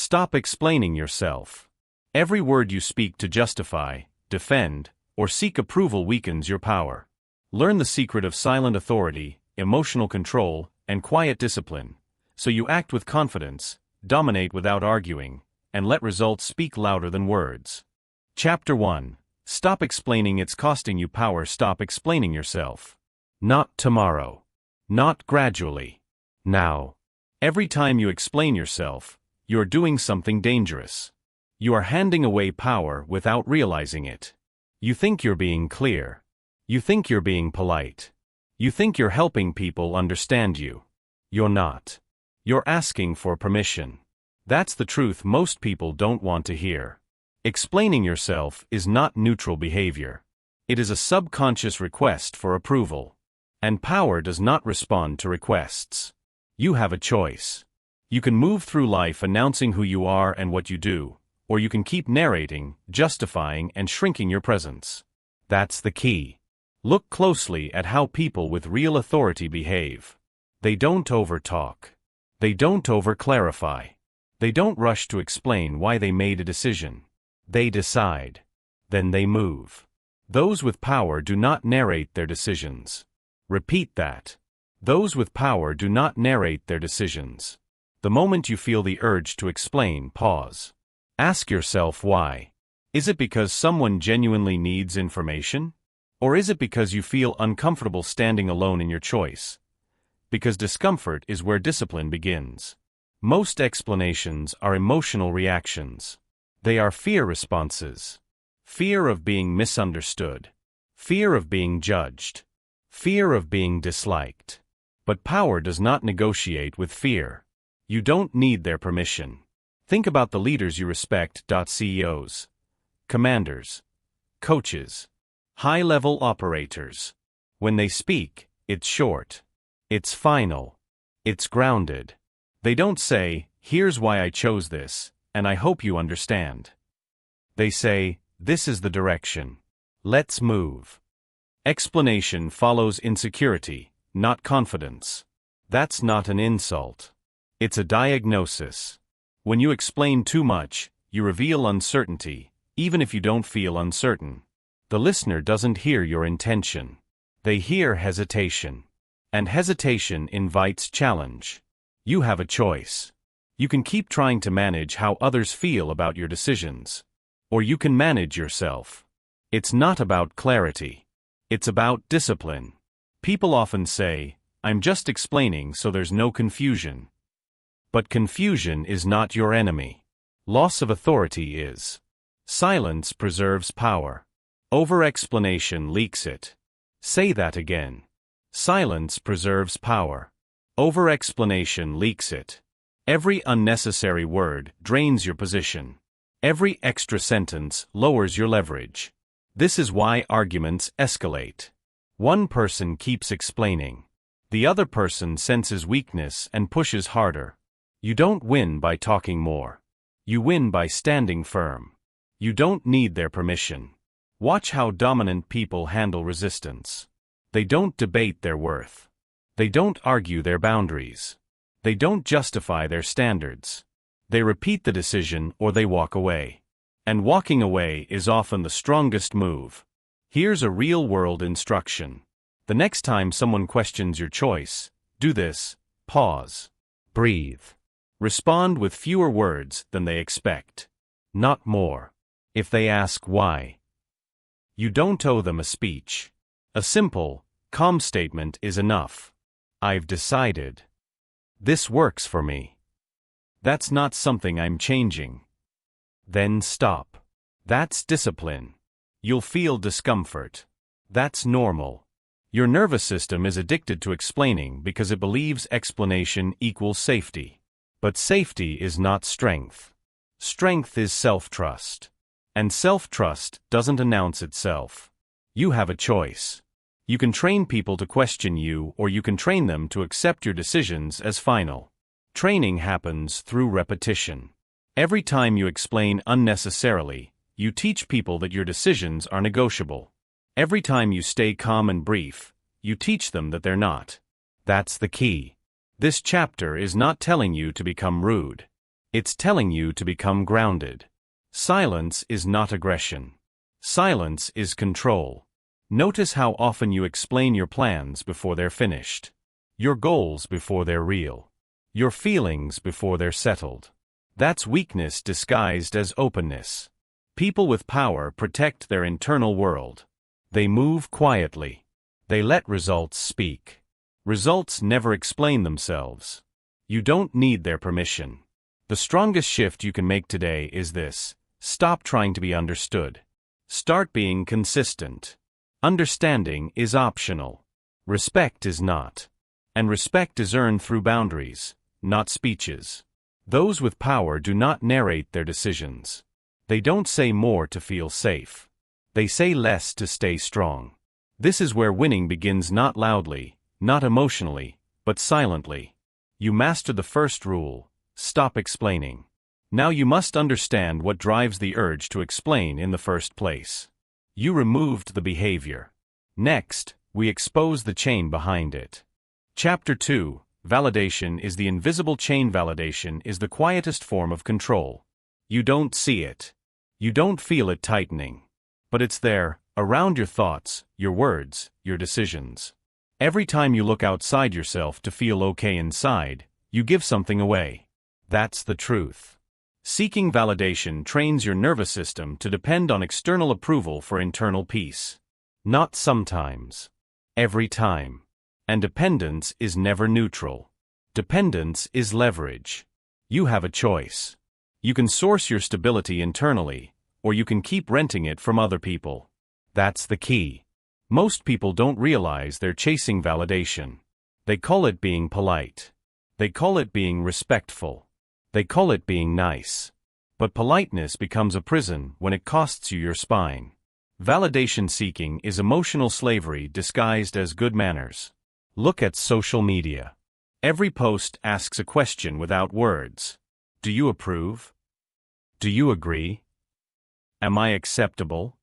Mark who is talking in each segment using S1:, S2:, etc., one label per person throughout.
S1: Stop explaining yourself. Every word you speak to justify, defend, or seek approval weakens your power. Learn the secret of silent authority, emotional control, and quiet discipline, so you act with confidence, dominate without arguing, and let results speak louder than words. Chapter 1. Stop explaining. It's costing you power. Stop explaining yourself. Not tomorrow. Not gradually. Now. Every time you explain yourself, you're doing something dangerous. You are handing away power without realizing it. You think you're being clear. You think you're being polite. You think you're helping people understand you. You're not. You're asking for permission. That's the truth most people don't want to hear. Explaining yourself is not neutral behavior. It is a subconscious request for approval. And power does not respond to requests. You have a choice. You can move through life announcing who you are and what you do, or you can keep narrating, justifying, and shrinking your presence. That's the key. Look closely at how people with real authority behave. They don't overtalk. They don't over-clarify. They don't rush to explain why they made a decision. They decide. Then they move. Those with power do not narrate their decisions. Repeat that. Those with power do not narrate their decisions. The moment you feel the urge to explain, pause. Ask yourself why. Is it because someone genuinely needs information? Or is it because you feel uncomfortable standing alone in your choice? Because discomfort is where discipline begins. Most explanations are emotional reactions. They are fear responses. Fear of being misunderstood. Fear of being judged. Fear of being disliked. But power does not negotiate with fear. You don't need their permission. Think about the leaders you respect. CEOs, commanders, coaches, high-level operators. When they speak, it's short. It's final. It's grounded. They don't say, "Here's why I chose this, and I hope you understand." They say, "This is the direction. Let's move." Explanation follows insecurity, not confidence. That's not an insult. It's a diagnosis. When you explain too much, you reveal uncertainty, even if you don't feel uncertain. The listener doesn't hear your intention. They hear hesitation. And hesitation invites challenge. You have a choice. You can keep trying to manage how others feel about your decisions. Or you can manage yourself. It's not about clarity. It's about discipline. People often say, "I'm just explaining so there's no confusion." But confusion is not your enemy. Loss of authority is. Silence preserves power. Over-explanation leaks it. Say that again. Silence preserves power. Over-explanation leaks it. Every unnecessary word drains your position. Every extra sentence lowers your leverage. This is why arguments escalate. One person keeps explaining. The other person senses weakness and pushes harder. You don't win by talking more. You win by standing firm. You don't need their permission. Watch how dominant people handle resistance. They don't debate their worth. They don't argue their boundaries. They don't justify their standards. They repeat the decision or they walk away. And walking away is often the strongest move. Here's a real-world instruction. The next time someone questions your choice, do this: pause. Breathe. Respond with fewer words than they expect. Not more. If they ask why, you don't owe them a speech. A simple, calm statement is enough. I've decided. This works for me. That's not something I'm changing. Then stop. That's discipline. You'll feel discomfort. That's normal. Your nervous system is addicted to explaining because it believes explanation equals safety. But safety is not strength. Strength is self-trust. And self-trust doesn't announce itself. You have a choice. You can train people to question you, or you can train them to accept your decisions as final. Training happens through repetition. Every time you explain unnecessarily, you teach people that your decisions are negotiable. Every time you stay calm and brief, you teach them that they're not. That's the key. This chapter is not telling you to become rude. It's telling you to become grounded. Silence is not aggression. Silence is control. Notice how often you explain your plans before they're finished. Your goals before they're real. Your feelings before they're settled. That's weakness disguised as openness. People with power protect their internal world. They move quietly. They let results speak. Results never explain themselves. You don't need their permission. The strongest shift you can make today is this: stop trying to be understood. Start being consistent. Understanding is optional. Respect is not. And respect is earned through boundaries, not speeches. Those with power do not narrate their decisions. They don't say more to feel safe. They say less to stay strong. This is where winning begins, not loudly, not emotionally, but silently. You master the first rule: stop explaining. Now you must understand what drives the urge to explain in the first place. You removed the behavior. Next, we expose the chain behind it. Chapter 2: Validation is the invisible chain. Validation is the quietest form of control. You don't see it. You don't feel it tightening. But it's there, around your thoughts, your words, your decisions. Every time you look outside yourself to feel okay inside, you give something away. That's the truth. Seeking validation trains your nervous system to depend on external approval for internal peace. Not sometimes. Every time. And dependence is never neutral. Dependence is leverage. You have a choice. You can source your stability internally, or you can keep renting it from other people. That's the key. Most people don't realize they're chasing validation. They call it being polite. They call it being respectful. They call it being nice. But politeness becomes a prison when it costs you your spine. Validation seeking is emotional slavery disguised as good manners. Look at social media. Every post asks a question without words. Do you approve? Do you agree? Am I acceptable?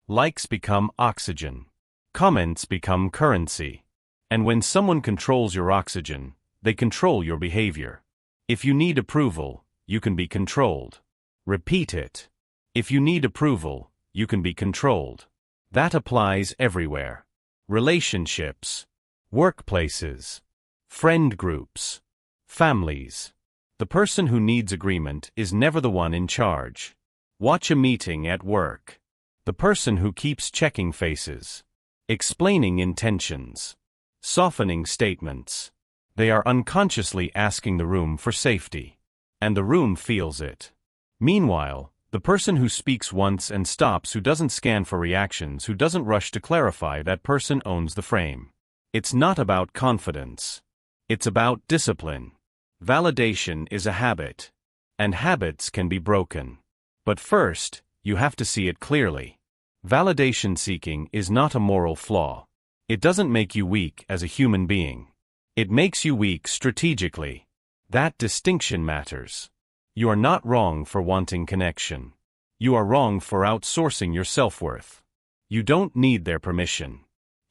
S1: Likes become oxygen. Comments become currency. And when someone controls your oxygen, they control your behavior. If you need approval, you can be controlled. Repeat it. If you need approval, you can be controlled. That applies everywhere. Relationships, workplaces, friend groups, families. The person who needs agreement is never the one in charge. Watch a meeting at work. The person who keeps checking faces, explaining intentions, softening statements. They are unconsciously asking the room for safety. And the room feels it. Meanwhile, the person who speaks once and stops, who doesn't scan for reactions, who doesn't rush to clarify, that person owns the frame. It's not about confidence. It's about discipline. Validation is a habit. And habits can be broken. But first, you have to see it clearly. Validation seeking is not a moral flaw. It doesn't make you weak as a human being. It makes you weak strategically. That distinction matters. You are not wrong for wanting connection. You are wrong for outsourcing your self-worth. You don't need their permission.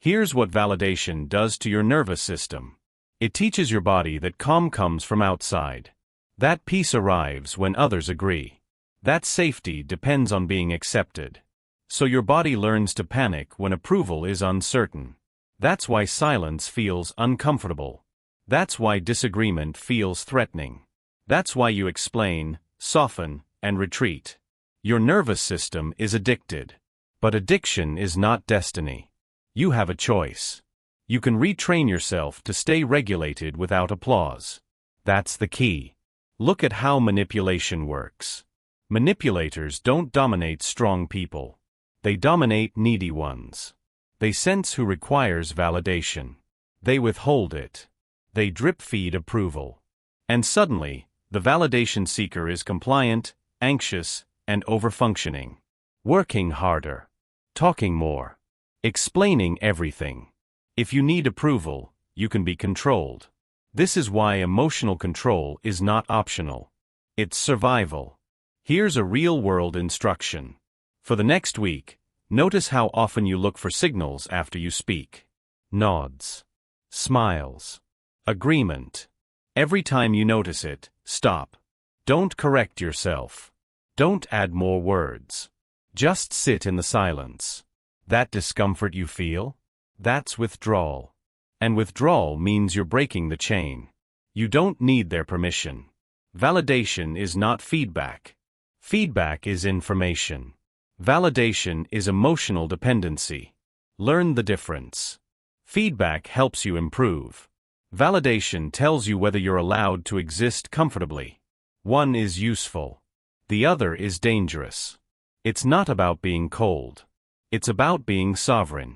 S1: Here's what validation does to your nervous system. It teaches your body that calm comes from outside. That peace arrives when others agree. That safety depends on being accepted. So your body learns to panic when approval is uncertain. That's why silence feels uncomfortable. That's why disagreement feels threatening. That's why you explain, soften, and retreat. Your nervous system is addicted. But addiction is not destiny. You have a choice. You can retrain yourself to stay regulated without applause. That's the key. Look at how manipulation works. Manipulators don't dominate strong people. They dominate needy ones. They sense who requires validation. They withhold it. They drip-feed approval. And suddenly, the validation seeker is compliant, anxious, and overfunctioning. Working harder. Talking more. Explaining everything. If you need approval, you can be controlled. This is why emotional control is not optional. It's survival. Here's a real-world instruction. For the next week, notice how often you look for signals after you speak. Nods. Smiles. Agreement. Every time you notice it, stop. Don't correct yourself. Don't add more words. Just sit in the silence. That discomfort you feel? That's withdrawal. And withdrawal means you're breaking the chain. You don't need their permission. Validation is not feedback. Feedback is information. Validation is emotional dependency. Learn the difference. Feedback helps you improve. Validation tells you whether you're allowed to exist comfortably. One is useful. The other is dangerous. It's not about being cold. It's about being sovereign.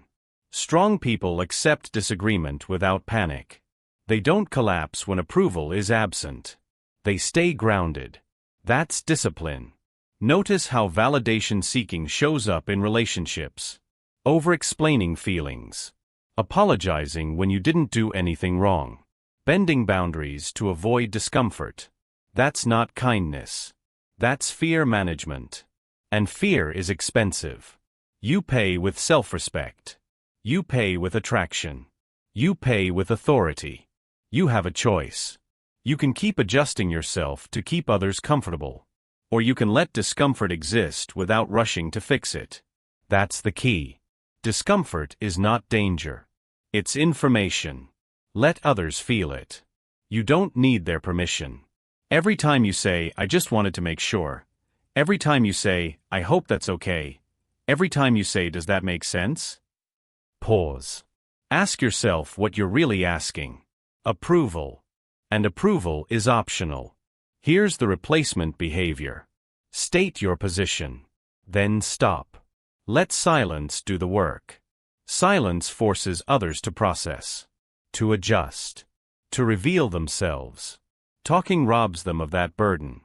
S1: Strong people accept disagreement without panic. They don't collapse when approval is absent. They stay grounded. That's discipline. Notice how validation seeking shows up in relationships. Over-explaining feelings. Apologizing when you didn't do anything wrong. Bending boundaries to avoid discomfort. That's not kindness. That's fear management. And fear is expensive. You pay with self-respect. You pay with attraction. You pay with authority. You have a choice. You can keep adjusting yourself to keep others comfortable. Or you can let discomfort exist without rushing to fix it. That's the key. Discomfort is not danger. It's information. Let others feel it. You don't need their permission. Every time you say, "I just wanted to make sure," every time you say, "I hope that's okay," every time you say, "Does that make sense?" Pause. Ask yourself what you're really asking. Approval. And approval is optional. Here's the replacement behavior. State your position. Then stop. Let silence do the work. Silence forces others to process, to adjust, to reveal themselves. Talking robs them of that burden.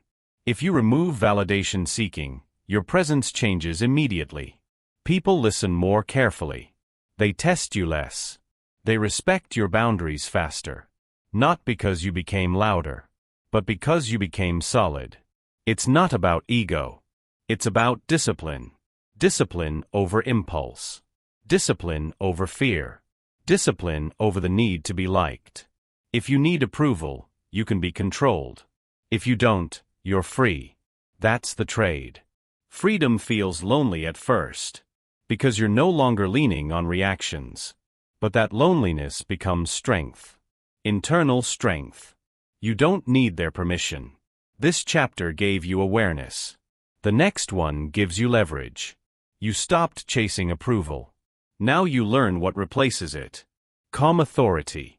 S1: If you remove validation seeking, your presence changes immediately. People listen more carefully. They test you less. They respect your boundaries faster. Not because you became louder, but because you became solid. It's not about ego. It's about discipline. Discipline over impulse. Discipline over fear. Discipline over the need to be liked. If you need approval, you can be controlled. If you don't, you're free. That's the trade. Freedom feels lonely at first, because you're no longer leaning on reactions. But that loneliness becomes strength. Internal strength. You don't need their permission. This chapter gave you awareness. The next one gives you leverage. You stopped chasing approval. Now you learn what replaces it. Calm authority.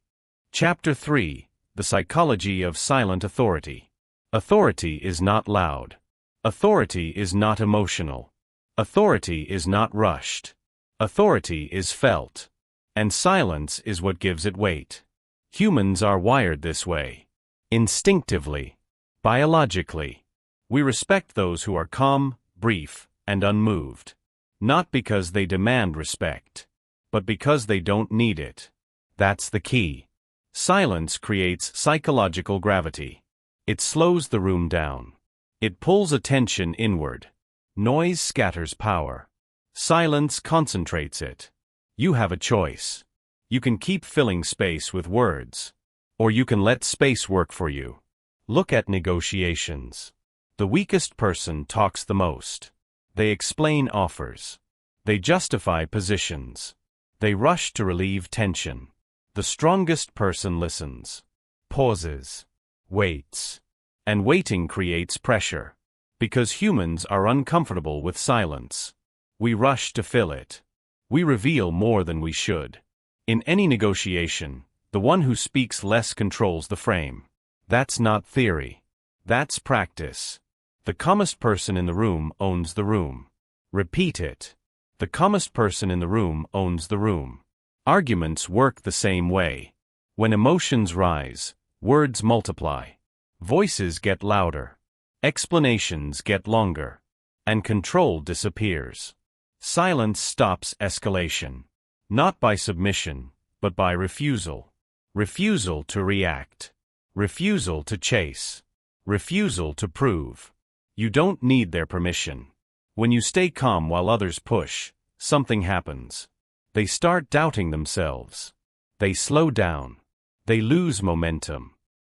S1: Chapter 3. The Psychology of Silent Authority. Authority is not loud. Authority is not emotional. Authority is not rushed. Authority is felt. And silence is what gives it weight. Humans are wired this way. Instinctively. Biologically. We respect those who are calm, brief, and unmoved. Not because they demand respect, but because they don't need it. That's the key. Silence creates psychological gravity. It slows the room down. It pulls attention inward. Noise scatters power. Silence concentrates it. You have a choice. You can keep filling space with words, or you can let space work for you. Look at negotiations. The weakest person talks the most. They explain offers. They justify positions. They rush to relieve tension. The strongest person listens, pauses, waits. And waiting creates pressure. Because humans are uncomfortable with silence. We rush to fill it. We reveal more than we should. In any negotiation, the one who speaks less controls the frame. That's not theory. That's practice. The calmest person in the room owns the room. Repeat it. The calmest person in the room owns the room. Arguments work the same way. When emotions rise, words multiply. Voices get louder. Explanations get longer. And control disappears. Silence stops escalation. Not by submission, but by refusal. Refusal to react. Refusal to chase. Refusal to prove. You don't need their permission. When you stay calm while others push, something happens. They start doubting themselves. They slow down. They lose momentum.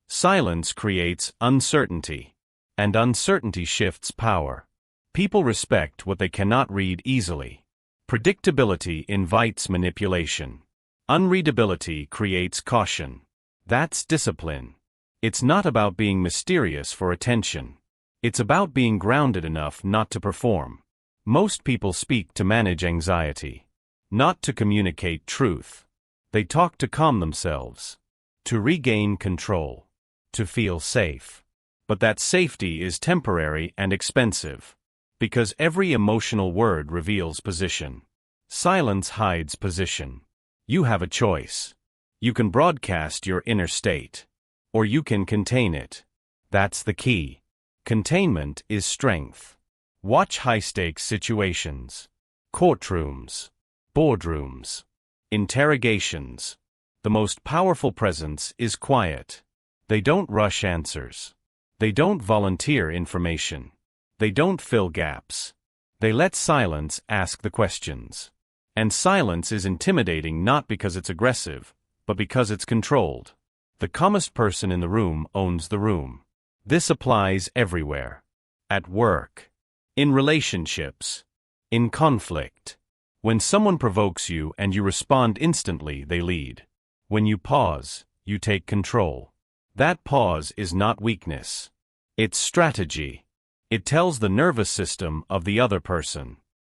S1: Silence creates uncertainty. and uncertainty shifts power. People respect what they cannot read easily. Predictability invites manipulation. Unreadability creates caution. That's discipline. It's not about being mysterious for attention. It's about being grounded enough not to perform. Most people speak to manage anxiety, not to communicate truth. They talk to calm themselves, to regain control, to feel safe. But that safety is temporary and expensive, because every emotional word reveals position. Silence hides position. You have a choice. You can broadcast your inner state, or you can contain it. That's the key. Containment is strength. Watch high-stakes situations. Courtrooms, boardrooms, interrogations. The most powerful presence is quiet. They don't rush answers. They don't volunteer information. They don't fill gaps. They let silence ask the questions. And silence is intimidating not because it's aggressive, but because it's controlled. The calmest person in the room owns the room. This applies everywhere. At work, in relationships, in conflict. When someone provokes you and you respond instantly, they lead. When you pause, you take control. That pause is not weakness. It's strategy. It tells the nervous system of the other person,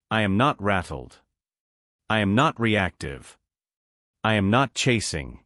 S1: I am not rattled. I am not reactive. I am not chasing.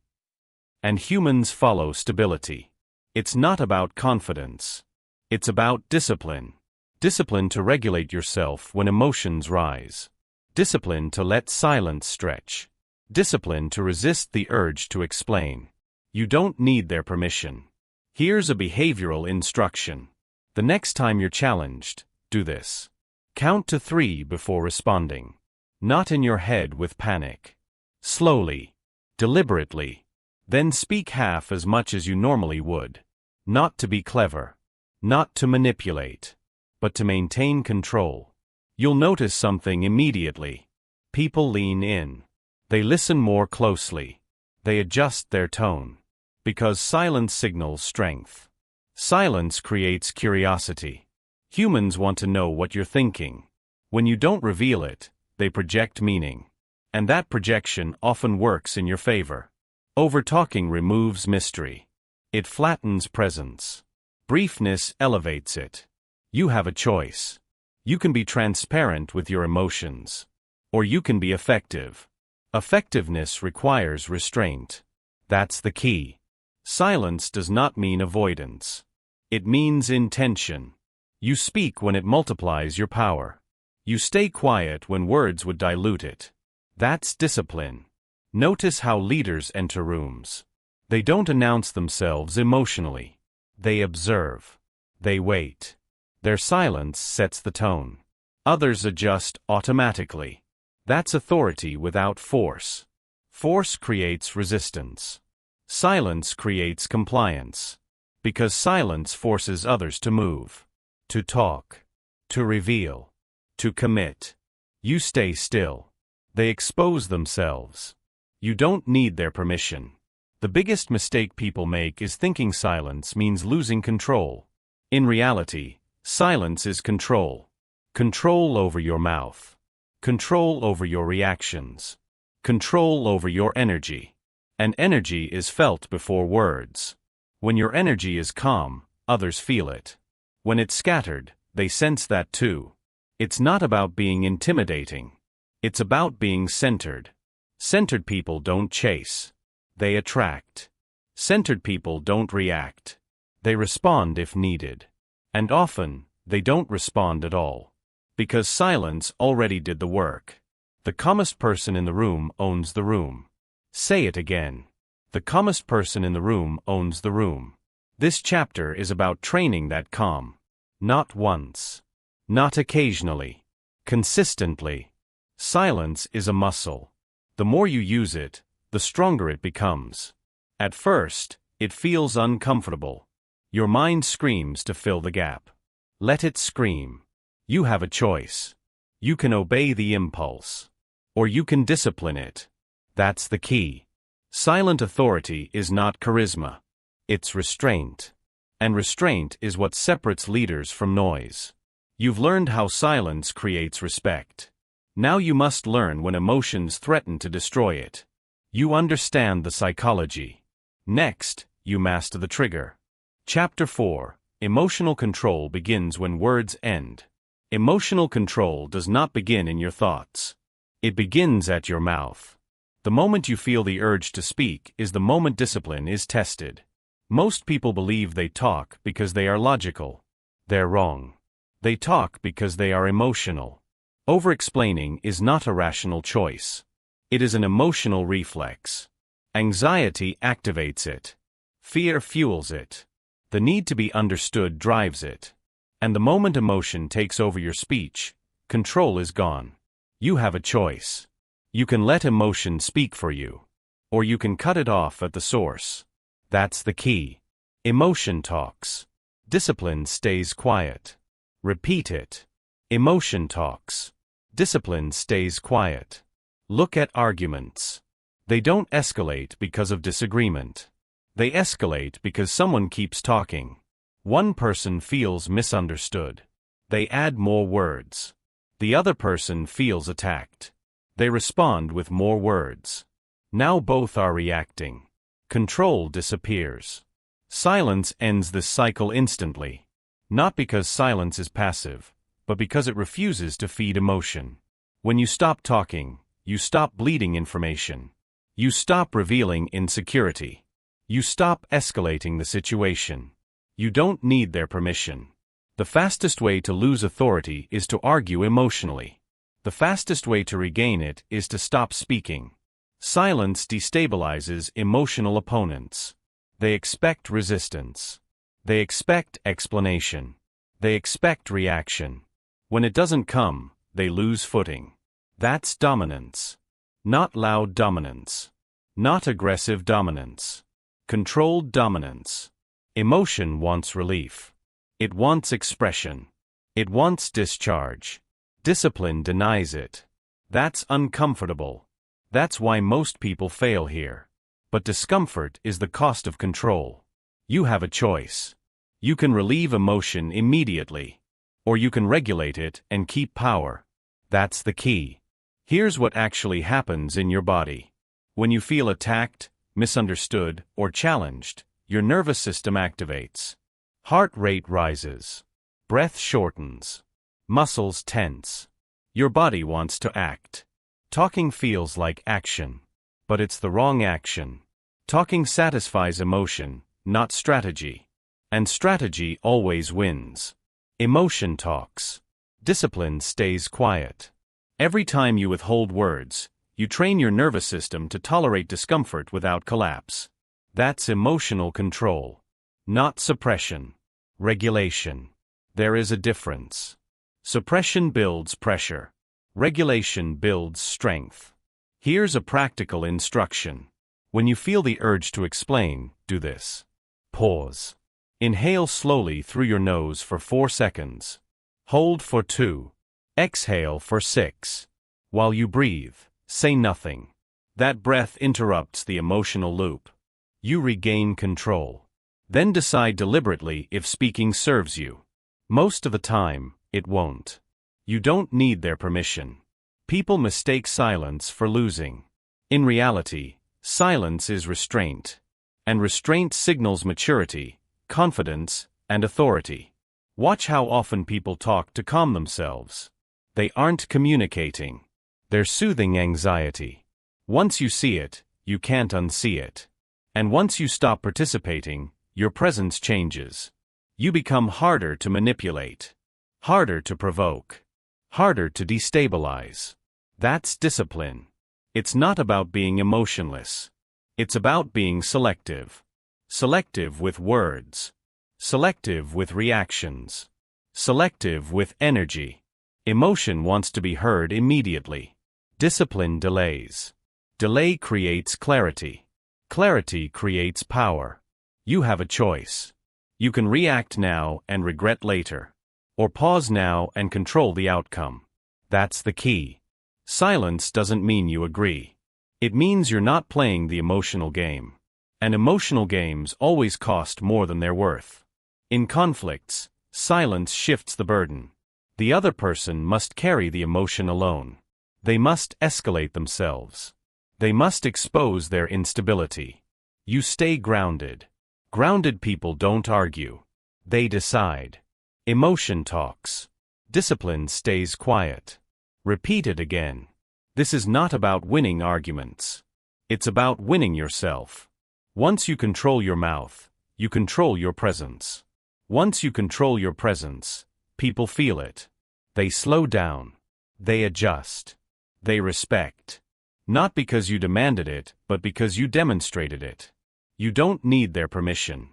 S1: And humans follow stability. It's not about confidence. It's about discipline. Discipline to regulate yourself when emotions rise. Discipline to let silence stretch. Discipline to resist the urge to explain. You don't need their permission. Here's a behavioral instruction. The next time you're challenged, do this. Count to 3 before responding. Not in your head with panic. Slowly. Deliberately. Then speak half as much as you normally would. Not to be clever. Not to manipulate. But to maintain control. You'll notice something immediately. People lean in. They listen more closely. They adjust their tone. Because silence signals strength. Silence creates curiosity. Humans want to know what you're thinking. When you don't reveal it, they project meaning. And that projection often works in your favor. Overtalking removes mystery. It flattens presence. Briefness elevates it. You have a choice. You can be transparent with your emotions. Or you can be effective. Effectiveness requires restraint. That's the key. Silence does not mean avoidance. It means intention. You speak when it multiplies your power. You stay quiet when words would dilute it. That's discipline. Notice how leaders enter rooms. They don't announce themselves emotionally. They observe. They wait. Their silence sets the tone. Others adjust automatically. That's authority without force. Force creates resistance. Silence creates compliance. Because silence forces others to move, to talk, to reveal, to commit. You stay still. They expose themselves. You don't need their permission. The biggest mistake people make is thinking silence means losing control. In reality, silence is control. Control over your mouth. Control over your reactions. Control over your energy. And energy is felt before words. When your energy is calm, others feel it. When it's scattered, they sense that too. It's not about being intimidating. It's about being centered. Centered people don't chase. They attract. Centered people don't react. They respond if needed. And often, they don't respond at all. Because silence already did the work. The calmest person in the room owns the room. Say it again. The calmest person in the room owns the room. This chapter is about training that calm. Not once. Not occasionally. Consistently. Silence is a muscle. The more you use it, the stronger it becomes. At first, it feels uncomfortable. Your mind screams to fill the gap. Let it scream. You have a choice. You can obey the impulse. Or you can discipline it. That's the key. Silent authority is not charisma. It's restraint. And restraint is what separates leaders from noise. You've learned how silence creates respect. Now you must learn when emotions threaten to destroy it. You understand the psychology. Next, you master the trigger. Chapter 4. Emotional control begins when words end. Emotional control does not begin in your thoughts. It begins at your mouth. The moment you feel the urge to speak is the moment discipline is tested. Most people believe they talk because they are logical. They're wrong. They talk because they are emotional. Over-explaining is not a rational choice. It is an emotional reflex. Anxiety activates it. Fear fuels it. The need to be understood drives it. And the moment emotion takes over your speech, control is gone. You have a choice. You can let emotion speak for you. Or you can cut it off at the source. That's the key. Emotion talks. Discipline stays quiet. Repeat it. Emotion talks. Discipline stays quiet. Look at arguments. They don't escalate because of disagreement. They escalate because someone keeps talking. One person feels misunderstood. They add more words. The other person feels attacked. They respond with more words. Now both are reacting. Control disappears. Silence ends this cycle instantly. Not because silence is passive, but because it refuses to feed emotion. When you stop talking, you stop bleeding information. You stop revealing insecurity. You stop escalating the situation. You don't need their permission. The fastest way to lose authority is to argue emotionally. The fastest way to regain it is to stop speaking. Silence destabilizes emotional opponents. They expect resistance. They expect explanation. They expect reaction. When it doesn't come, they lose footing. That's dominance. Not loud dominance. Not aggressive dominance. Controlled dominance. Emotion wants relief. It wants expression. It wants discharge. Discipline denies it. That's uncomfortable. That's why most people fail here. But discomfort is the cost of control. You have a choice. You can relieve emotion immediately. Or you can regulate it and keep power. That's the key. Here's what actually happens in your body. When you feel attacked, misunderstood, or challenged, your nervous system activates. Heart rate rises. Breath shortens. Muscles tense. Your body wants to act. Talking feels like action. But it's the wrong action. Talking satisfies emotion, not strategy. And strategy always wins. Emotion talks. Discipline stays quiet. Every time you withhold words, you train your nervous system to tolerate discomfort without collapse. That's emotional control. Not suppression. Regulation. There is a difference. Suppression builds pressure. Regulation builds strength. Here's a practical instruction. When you feel the urge to explain, do this. Pause. Inhale slowly through your nose for 4 seconds. Hold for 2. Exhale for 6. While you breathe, say nothing. That breath interrupts the emotional loop. You regain control. Then decide deliberately if speaking serves you. Most of the time, it won't. You don't need their permission. People mistake silence for losing. In reality, silence is restraint. And restraint signals maturity, confidence, and authority. Watch how often people talk to calm themselves. They aren't communicating. They're soothing anxiety. Once you see it, you can't unsee it. And once you stop participating, your presence changes. You become harder to manipulate. Harder to provoke. Harder to destabilize. That's discipline. It's not about being emotionless. It's about being selective. Selective with words. Selective with reactions. Selective with energy. Emotion wants to be heard immediately. Discipline delays. Delay creates clarity. Clarity creates power. You have a choice. You can react now and regret later. Or pause now and control the outcome. That's the key. Silence doesn't mean you agree. It means you're not playing the emotional game. And emotional games always cost more than they're worth. In conflicts, silence shifts the burden. The other person must carry the emotion alone. They must escalate themselves. They must expose their instability. You stay grounded. Grounded people don't argue. They decide. Emotion talks. Discipline stays quiet. Repeat it again. This is not about winning arguments. It's about winning yourself. Once you control your mouth, you control your presence. Once you control your presence, people feel it. They slow down. They adjust. They respect. Not because you demanded it, but because you demonstrated it. You don't need their permission.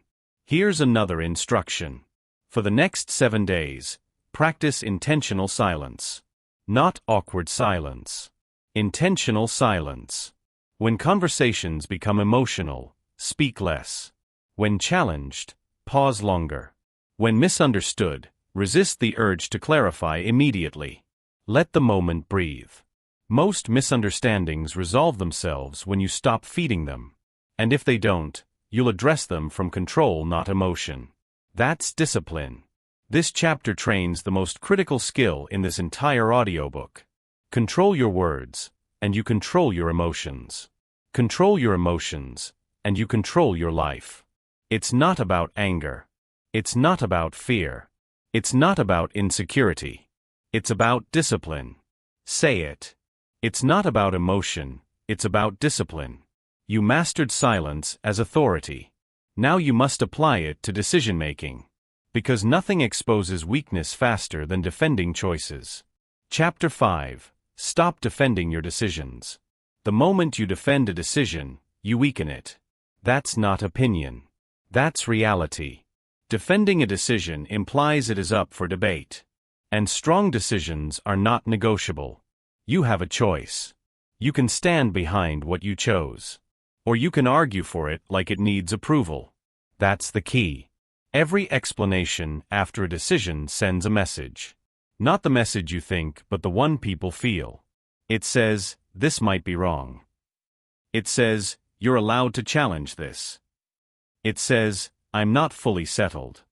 S1: Here's another instruction. For the next 7 days, practice intentional silence. Not awkward silence. Intentional silence. When conversations become emotional, speak less. When challenged, pause longer. When misunderstood, resist the urge to clarify immediately. Let the moment breathe. Most misunderstandings resolve themselves when you stop feeding them. And if they don't, you'll address them from control, not emotion. That's discipline. This chapter trains the most critical skill in this entire audiobook. Control your words, and you control your emotions. Control your emotions, and you control your life. It's not about anger. It's not about fear. It's not about insecurity. It's about discipline. Say it. It's not about emotion, it's about discipline. You mastered silence as authority. Now you must apply it to decision-making. Because nothing exposes weakness faster than defending choices. Chapter 5. Stop defending your decisions. The moment you defend a decision, you weaken it. That's not opinion. That's reality. Defending a decision implies it is up for debate. And strong decisions are not negotiable. You have a choice. You can stand behind what you chose. Or you can argue for it like it needs approval. That's the key. Every explanation after a decision sends a message. Not the message you think, but the one people feel. It says, this might be wrong. It says, you're allowed to challenge this. It says, I'm not fully settled.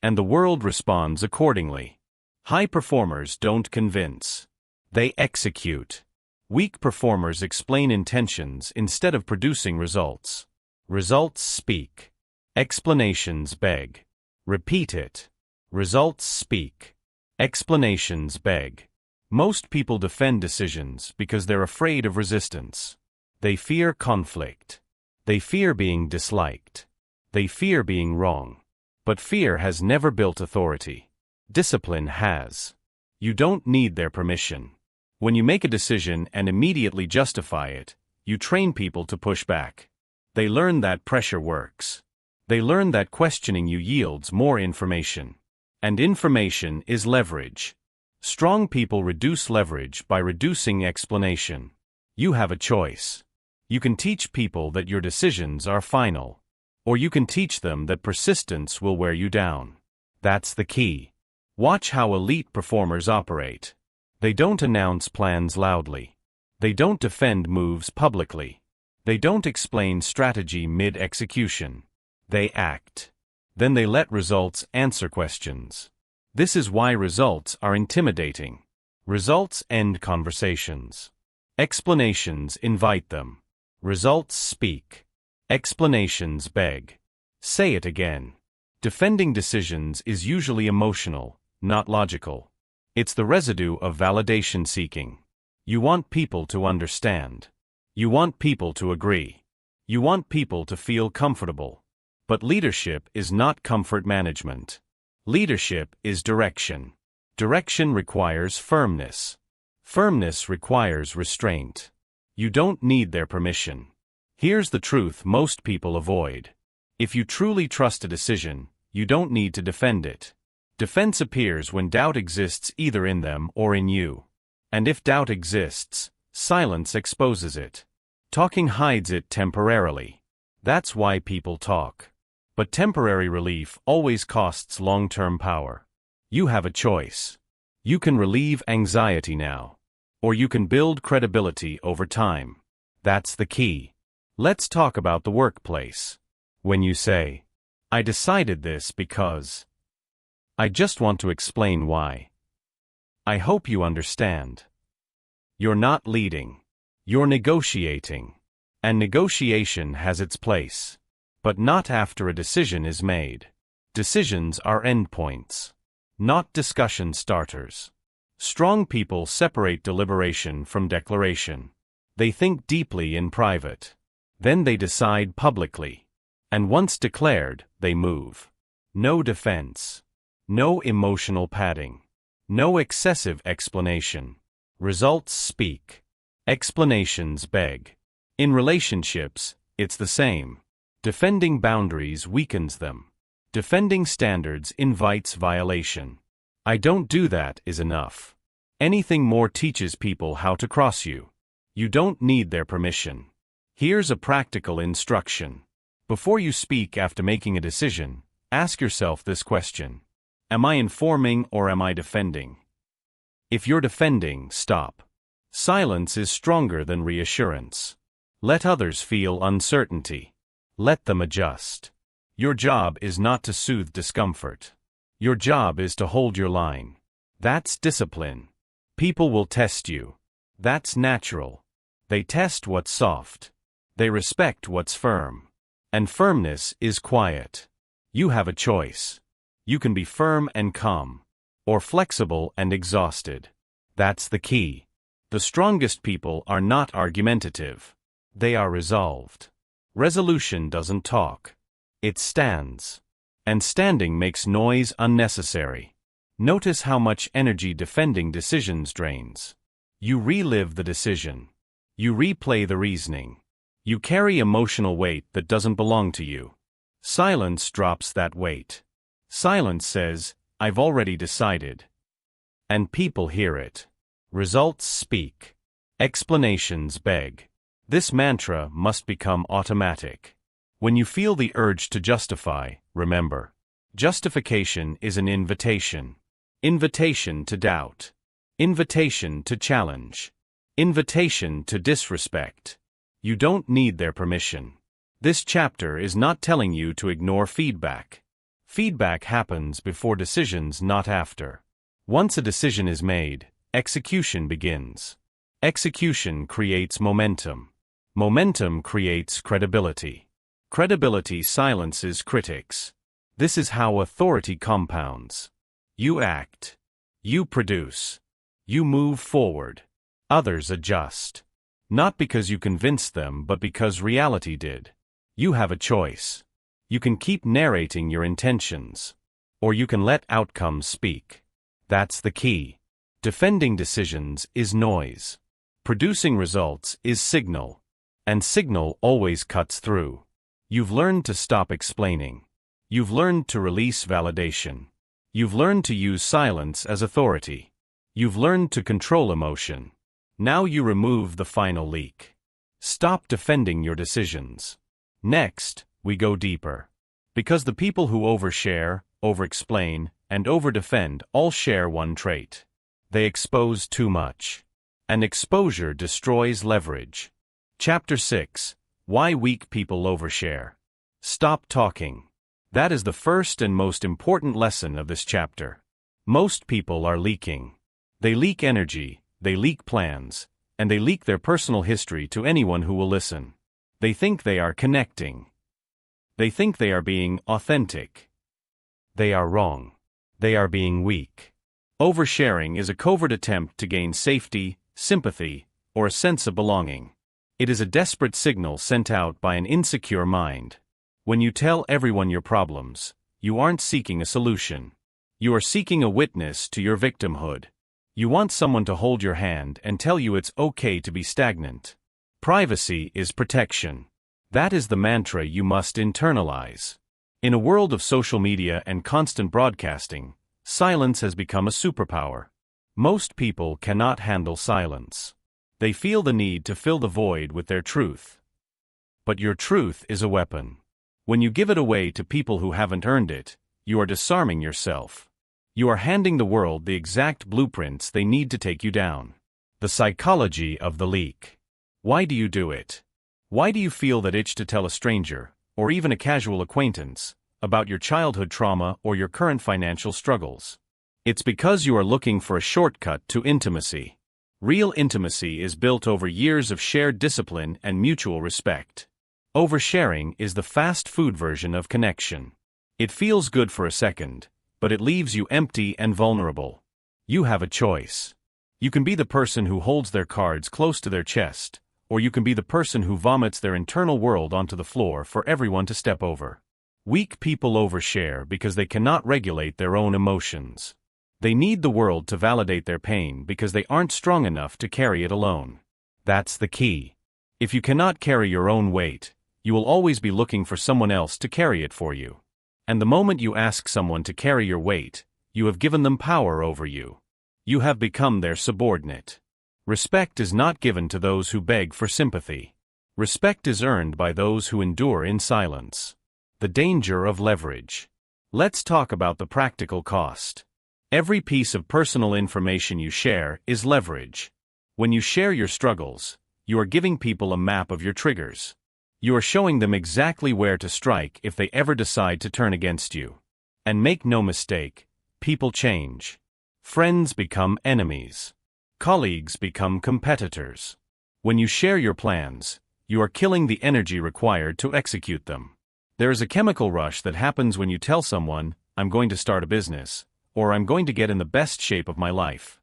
S1: And the world responds accordingly. High performers don't convince. They execute. Weak performers explain intentions instead of producing results. Results speak. Explanations beg. Repeat it. Results speak. Explanations beg. Most people defend decisions because they're afraid of resistance. They fear conflict. They fear being disliked. They fear being wrong. But fear has never built authority. Discipline has. You don't need their permission. When you make a decision and immediately justify it, you train people to push back. They learn that pressure works. They learn that questioning you yields more information. And information is leverage. Strong people reduce leverage by reducing explanation. You have a choice. You can teach people that your decisions are final. Or you can teach them that persistence will wear you down. That's the key. Watch how elite performers operate. They don't announce plans loudly. They don't defend moves publicly. They don't explain strategy mid-execution. They act. Then they let results answer questions. This is why results are intimidating. Results end conversations. Explanations invite them. Results speak. Explanations beg. Say it again. Defending decisions is usually emotional, not logical. It's the residue of validation seeking. You want people to understand. You want people to agree. You want people to feel comfortable. But leadership is not comfort management. Leadership is direction. Direction requires firmness. Firmness requires restraint. You don't need their permission. Here's the truth most people avoid. If you truly trust a decision, you don't need to defend it. Defense appears when doubt exists either in them or in you. And if doubt exists, silence exposes it. Talking hides it temporarily. That's why people talk. But temporary relief always costs long-term power. You have a choice. You can relieve anxiety now. Or you can build credibility over time. That's the key. Let's talk about the workplace. When you say, I decided this because. I just want to explain why. I hope you understand. You're not leading. You're negotiating. And negotiation has its place. But not after a decision is made. Decisions are endpoints, not discussion starters. Strong people separate deliberation from declaration. They think deeply in private. Then they decide publicly. And once declared, they move. No defense. No emotional padding. No excessive explanation. Results speak. Explanations beg. In relationships, it's the same. Defending boundaries weakens them. Defending standards invites violation. I don't do that is enough. Anything more teaches people how to cross you. You don't need their permission. Here's a practical instruction. Before you speak after making a decision, ask yourself this question. Am I informing or am I defending? If you're defending, stop. Silence is stronger than reassurance. Let others feel uncertainty. Let them adjust. Your job is not to soothe discomfort. Your job is to hold your line. That's discipline. People will test you. That's natural. They test what's soft. They respect what's firm. And firmness is quiet. You have a choice. You can be firm and calm, or flexible and exhausted. That's the key. The strongest people are not argumentative. They are resolved. Resolution doesn't talk. It stands. And standing makes noise unnecessary. Notice how much energy defending decisions drains. You relive the decision. You replay the reasoning. You carry emotional weight that doesn't belong to you. Silence drops that weight. Silence says, I've already decided. And people hear it. Results speak. Explanations beg. This mantra must become automatic. When you feel the urge to justify, remember, justification is an invitation. Invitation to doubt. Invitation to challenge. Invitation to disrespect. You don't need their permission. This chapter is not telling you to ignore feedback. Feedback happens before decisions, not after. Once a decision is made, execution begins. Execution creates momentum. Momentum creates credibility. Credibility silences critics. This is how authority compounds. You act. You produce. You move forward. Others adjust. Not because you convinced them, but because reality did. You have a choice. You can keep narrating your intentions. Or you can let outcomes speak. That's the key. Defending decisions is noise. Producing results is signal. And signal always cuts through. You've learned to stop explaining. You've learned to release validation. You've learned to use silence as authority. You've learned to control emotion. Now you remove the final leak. Stop defending your decisions. Next, we go deeper. Because the people who overshare, overexplain, and overdefend all share one trait. They expose too much. And exposure destroys leverage. Chapter 6. Why weak people overshare. Stop talking. That is the first and most important lesson of this chapter. Most people are leaking. They leak energy, they leak plans, and they leak their personal history to anyone who will listen. They think they are connecting. They think they are being authentic. They are wrong. They are being weak. Oversharing is a covert attempt to gain safety, sympathy, or a sense of belonging. It is a desperate signal sent out by an insecure mind. When you tell everyone your problems, you aren't seeking a solution. You are seeking a witness to your victimhood. You want someone to hold your hand and tell you it's okay to be stagnant. Privacy is protection. That is the mantra you must internalize. In a world of social media and constant broadcasting, silence has become a superpower. Most people cannot handle silence. They feel the need to fill the void with their truth. But your truth is a weapon. When you give it away to people who haven't earned it, you are disarming yourself. You are handing the world the exact blueprints they need to take you down. The psychology of the leak. Why do you do it? Why do you feel that itch to tell a stranger, or even a casual acquaintance, about your childhood trauma, or your current financial struggles. It's because you are looking for a shortcut to intimacy. Real intimacy is built over years of shared discipline and mutual respect. Oversharing is the fast food version of connection. It feels good for a second, but it leaves you empty and vulnerable. You have a choice. You can be the person who holds their cards close to their chest, or you can be the person who vomits their internal world onto the floor for everyone to step over. Weak people overshare because they cannot regulate their own emotions. They need the world to validate their pain because they aren't strong enough to carry it alone. That's the key. If you cannot carry your own weight, you will always be looking for someone else to carry it for you. And the moment you ask someone to carry your weight, you have given them power over you. You have become their subordinate. Respect is not given to those who beg for sympathy. Respect is earned by those who endure in silence. The danger of leverage. Let's talk about the practical cost. Every piece of personal information you share is leverage. When you share your struggles, you are giving people a map of your triggers. You are showing them exactly where to strike if they ever decide to turn against you. And make no mistake, people change. Friends become enemies. Colleagues become competitors. When you share your plans, you are killing the energy required to execute them. There is a chemical rush that happens when you tell someone, "I'm going to start a business," or "I'm going to get in the best shape of my life."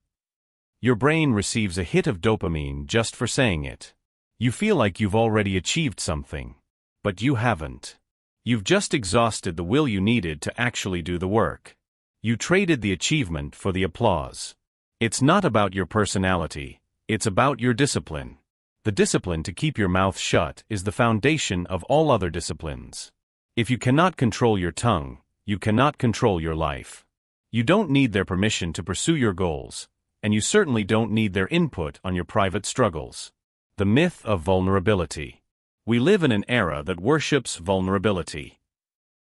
S1: Your brain receives a hit of dopamine just for saying it. You feel like you've already achieved something. But you haven't. You've just exhausted the will you needed to actually do the work. You traded the achievement for the applause. It's not about your personality, it's about your discipline. The discipline to keep your mouth shut is the foundation of all other disciplines. If you cannot control your tongue, you cannot control your life. You don't need their permission to pursue your goals, and you certainly don't need their input on your private struggles. The myth of vulnerability. We live in an era that worships vulnerability.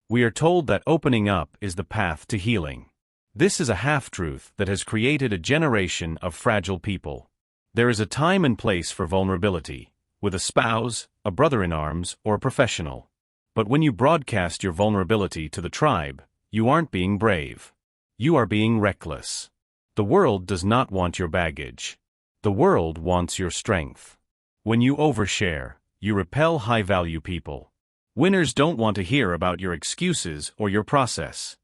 S1: We are told that opening up is the path to healing. This is a half-truth that has created a generation of fragile people. There is a time and place for vulnerability, with a spouse, a brother-in-arms, or a professional. But when you broadcast your vulnerability to the tribe, you aren't being brave. You are being reckless. The world does not want your baggage. The world wants your strength. When you overshare, you repel high-value people. Winners don't want to hear about your excuses or your process.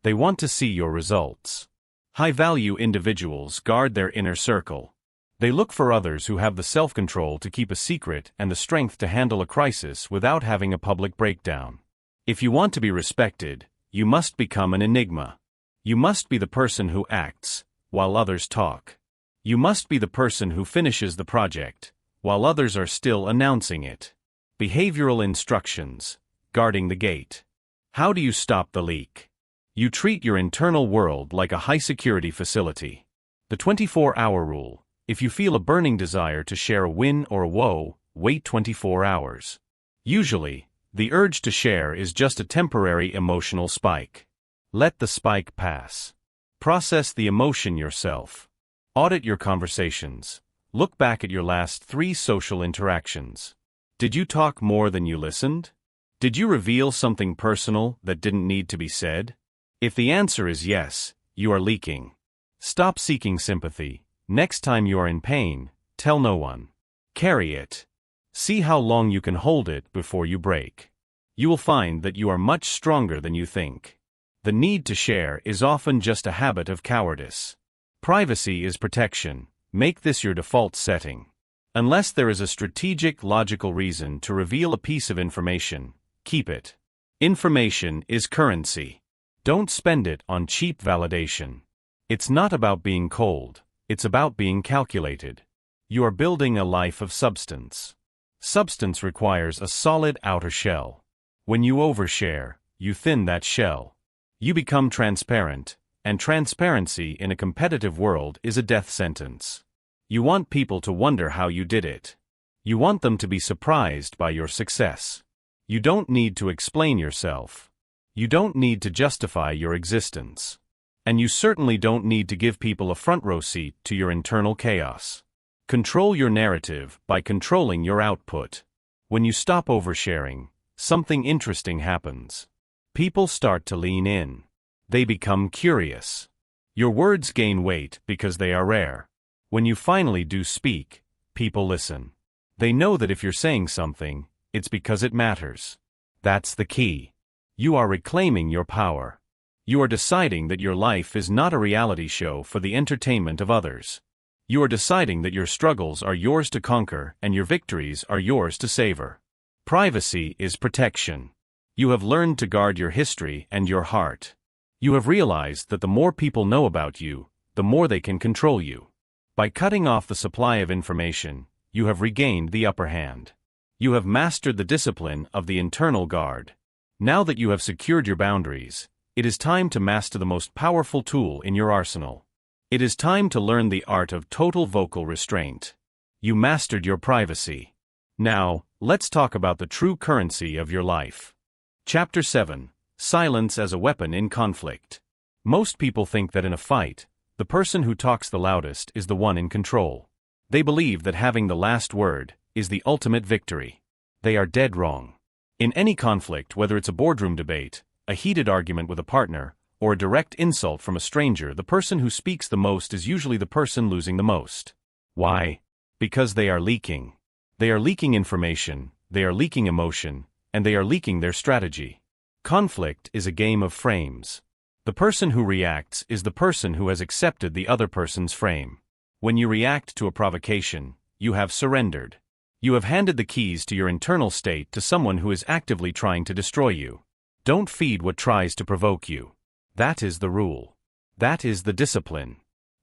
S1: They want to see your results. High-value individuals guard their inner circle. They look for others who have the self-control to keep a secret and the strength to handle a crisis without having a public breakdown. If you want to be respected, you must become an enigma. You must be the person who acts, while others talk. You must be the person who finishes the project, while others are still announcing it. Behavioral instructions. Guarding the gate. How do you stop the leak? You treat your internal world like a high-security facility. The 24-hour rule. If you feel a burning desire to share a win or a woe, wait 24 hours. Usually, the urge to share is just a temporary emotional spike. Let the spike pass. Process the emotion yourself. Audit your conversations. Look back at your last 3 social interactions. Did you talk more than you listened? Did you reveal something personal that didn't need to be said? If the answer is yes, you are leaking. Stop seeking sympathy. Next time you are in pain, tell no one. Carry it. See how long you can hold it before you break. You will find that you are much stronger than you think. The need to share is often just a habit of cowardice. Privacy is protection. Make this your default setting. Unless there is a strategic, logical reason to reveal a piece of information, keep it. Information is currency. Don't spend it on cheap validation. It's not about being cold, it's about being calculated. You are building a life of substance. Substance requires a solid outer shell. When you overshare, you thin that shell. You become transparent, and transparency in a competitive world is a death sentence. You want people to wonder how you did it. You want them to be surprised by your success. You don't need to explain yourself. You don't need to justify your existence. And you certainly don't need to give people a front row seat to your internal chaos. Control your narrative by controlling your output. When you stop oversharing, something interesting happens. People start to lean in. They become curious. Your words gain weight because they are rare. When you finally do speak, people listen. They know that if you're saying something, it's because it matters. That's the key. You are reclaiming your power. You are deciding that your life is not a reality show for the entertainment of others. You are deciding that your struggles are yours to conquer and your victories are yours to savor. Privacy is protection. You have learned to guard your history and your heart. You have realized that the more people know about you, the more they can control you. By cutting off the supply of information, you have regained the upper hand. You have mastered the discipline of the internal guard. Now that you have secured your boundaries, it is time to master the most powerful tool in your arsenal. It is time to learn the art of total vocal restraint. You mastered your privacy. Now, let's talk about the true currency of your life. Chapter 7. Silence as a Weapon in Conflict. Most people think that in a fight, the person who talks the loudest is the one in control. They believe that having the last word is the ultimate victory. They are dead wrong. In any conflict, whether it's a boardroom debate, a heated argument with a partner, or a direct insult from a stranger, the person who speaks the most is usually the person losing the most. Why? Because they are leaking. They are leaking information, they are leaking emotion, and they are leaking their strategy. Conflict is a game of frames. The person who reacts is the person who has accepted the other person's frame. When you react to a provocation, you have surrendered. You have handed the keys to your internal state to someone who is actively trying to destroy you. Don't feed what tries to provoke you. That is the rule. That is the discipline.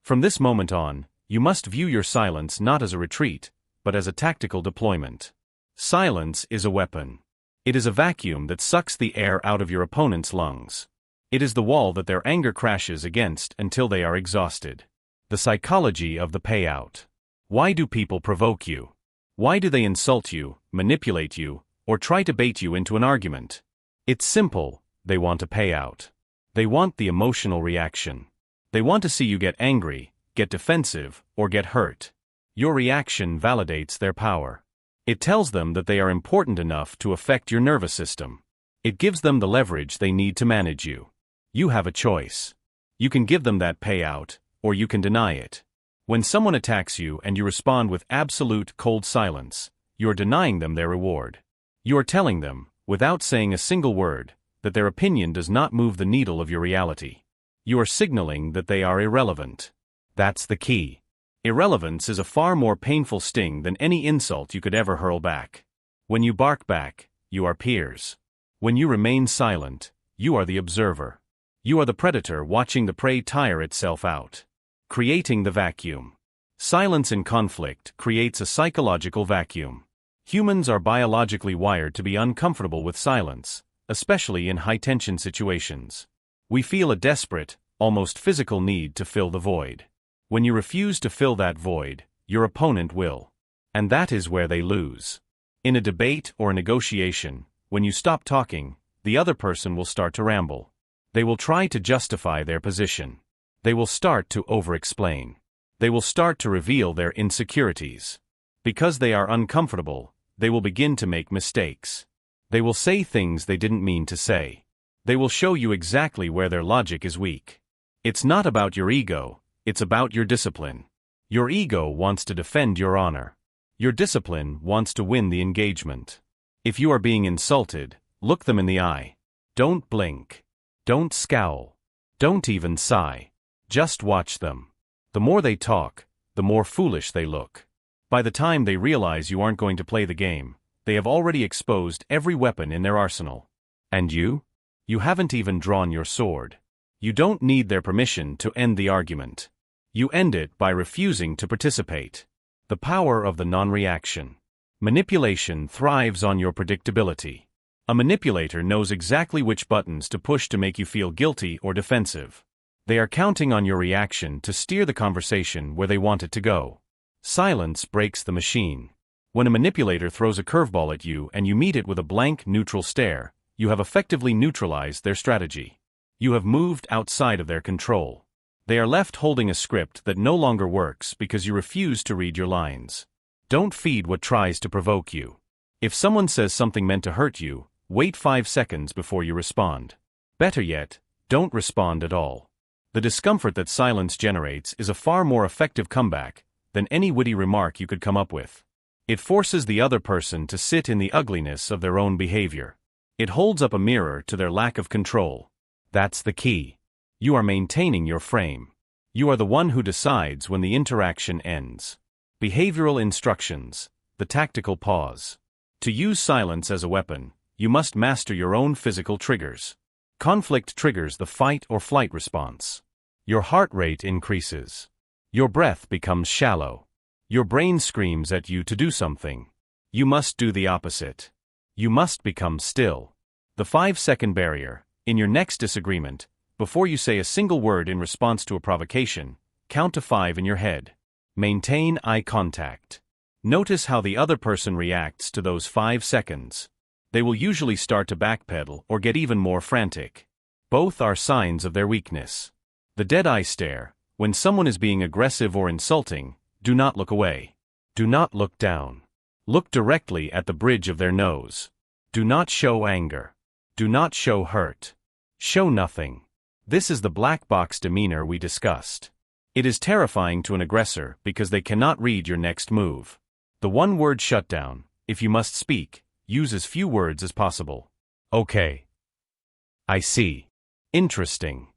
S1: From this moment on, you must view your silence not as a retreat, but as a tactical deployment. Silence is a weapon. It is a vacuum that sucks the air out of your opponent's lungs. It is the wall that their anger crashes against until they are exhausted. The psychology of the payout. Why do people provoke you? Why do they insult you, manipulate you, or try to bait you into an argument? It's simple, they want a payout. They want the emotional reaction. They want to see you get angry, get defensive, or get hurt. Your reaction validates their power. It tells them that they are important enough to affect your nervous system. It gives them the leverage they need to manage you. You have a choice. You can give them that payout, or you can deny it. When someone attacks you and you respond with absolute cold silence, you are denying them their reward. You are telling them, without saying a single word, that their opinion does not move the needle of your reality. You are signaling that they are irrelevant. That's the key. Irrelevance is a far more painful sting than any insult you could ever hurl back. When you bark back, you are peers. When you remain silent, you are the observer. You are the predator watching the prey tire itself out. Creating the vacuum. Silence in conflict creates a psychological vacuum. Humans are biologically wired to be uncomfortable with silence, especially in high-tension situations. We feel a desperate, almost physical need to fill the void. When you refuse to fill that void, your opponent will. And that is where they lose. In a debate or a negotiation, when you stop talking, the other person will start to ramble. They will try to justify their position. They will start to over-explain. They will start to reveal their insecurities. Because they are uncomfortable, they will begin to make mistakes. They will say things they didn't mean to say. They will show you exactly where their logic is weak. It's not about your ego, it's about your discipline. Your ego wants to defend your honor. Your discipline wants to win the engagement. If you are being insulted, look them in the eye. Don't blink. Don't scowl. Don't even sigh. Just watch them. The more they talk, the more foolish they look. By the time they realize you aren't going to play the game, they have already exposed every weapon in their arsenal. And you? You haven't even drawn your sword. You don't need their permission to end the argument. You end it by refusing to participate. The power of the non-reaction. Manipulation thrives on your predictability. A manipulator knows exactly which buttons to push to make you feel guilty or defensive. They are counting on your reaction to steer the conversation where they want it to go. Silence breaks the machine. When a manipulator throws a curveball at you and you meet it with a blank, neutral stare, you have effectively neutralized their strategy. You have moved outside of their control. They are left holding a script that no longer works because you refuse to read your lines. Don't feed what tries to provoke you. If someone says something meant to hurt you, Wait 5 seconds before you respond. Better yet, don't respond at all. The discomfort that silence generates is a far more effective comeback than any witty remark you could come up with. It forces the other person to sit in the ugliness of their own behavior. It holds up a mirror to their lack of control. That's the key. You are maintaining your frame. You are the one who decides when the interaction ends. Behavioral instructions, the tactical pause. To use silence as a weapon, you must master your own physical triggers. Conflict triggers the fight or flight response. Your heart rate increases. Your breath becomes shallow. Your brain screams at you to do something. You must do the opposite. You must become still. The 5-second barrier. In your next disagreement, before you say a single word in response to a provocation, count to 5 in your head. Maintain eye contact. Notice how the other person reacts to those 5 seconds. They will usually start to backpedal or get even more frantic. Both are signs of their weakness. The dead eye stare. When someone is being aggressive or insulting, do not look away. Do not look down. Look directly at the bridge of their nose. Do not show anger. Do not show hurt. Show nothing. This is the black box demeanor we discussed. It is terrifying to an aggressor because they cannot read your next move. The one-word shutdown. If you must speak, use as few words as possible. Okay. I see. Interesting.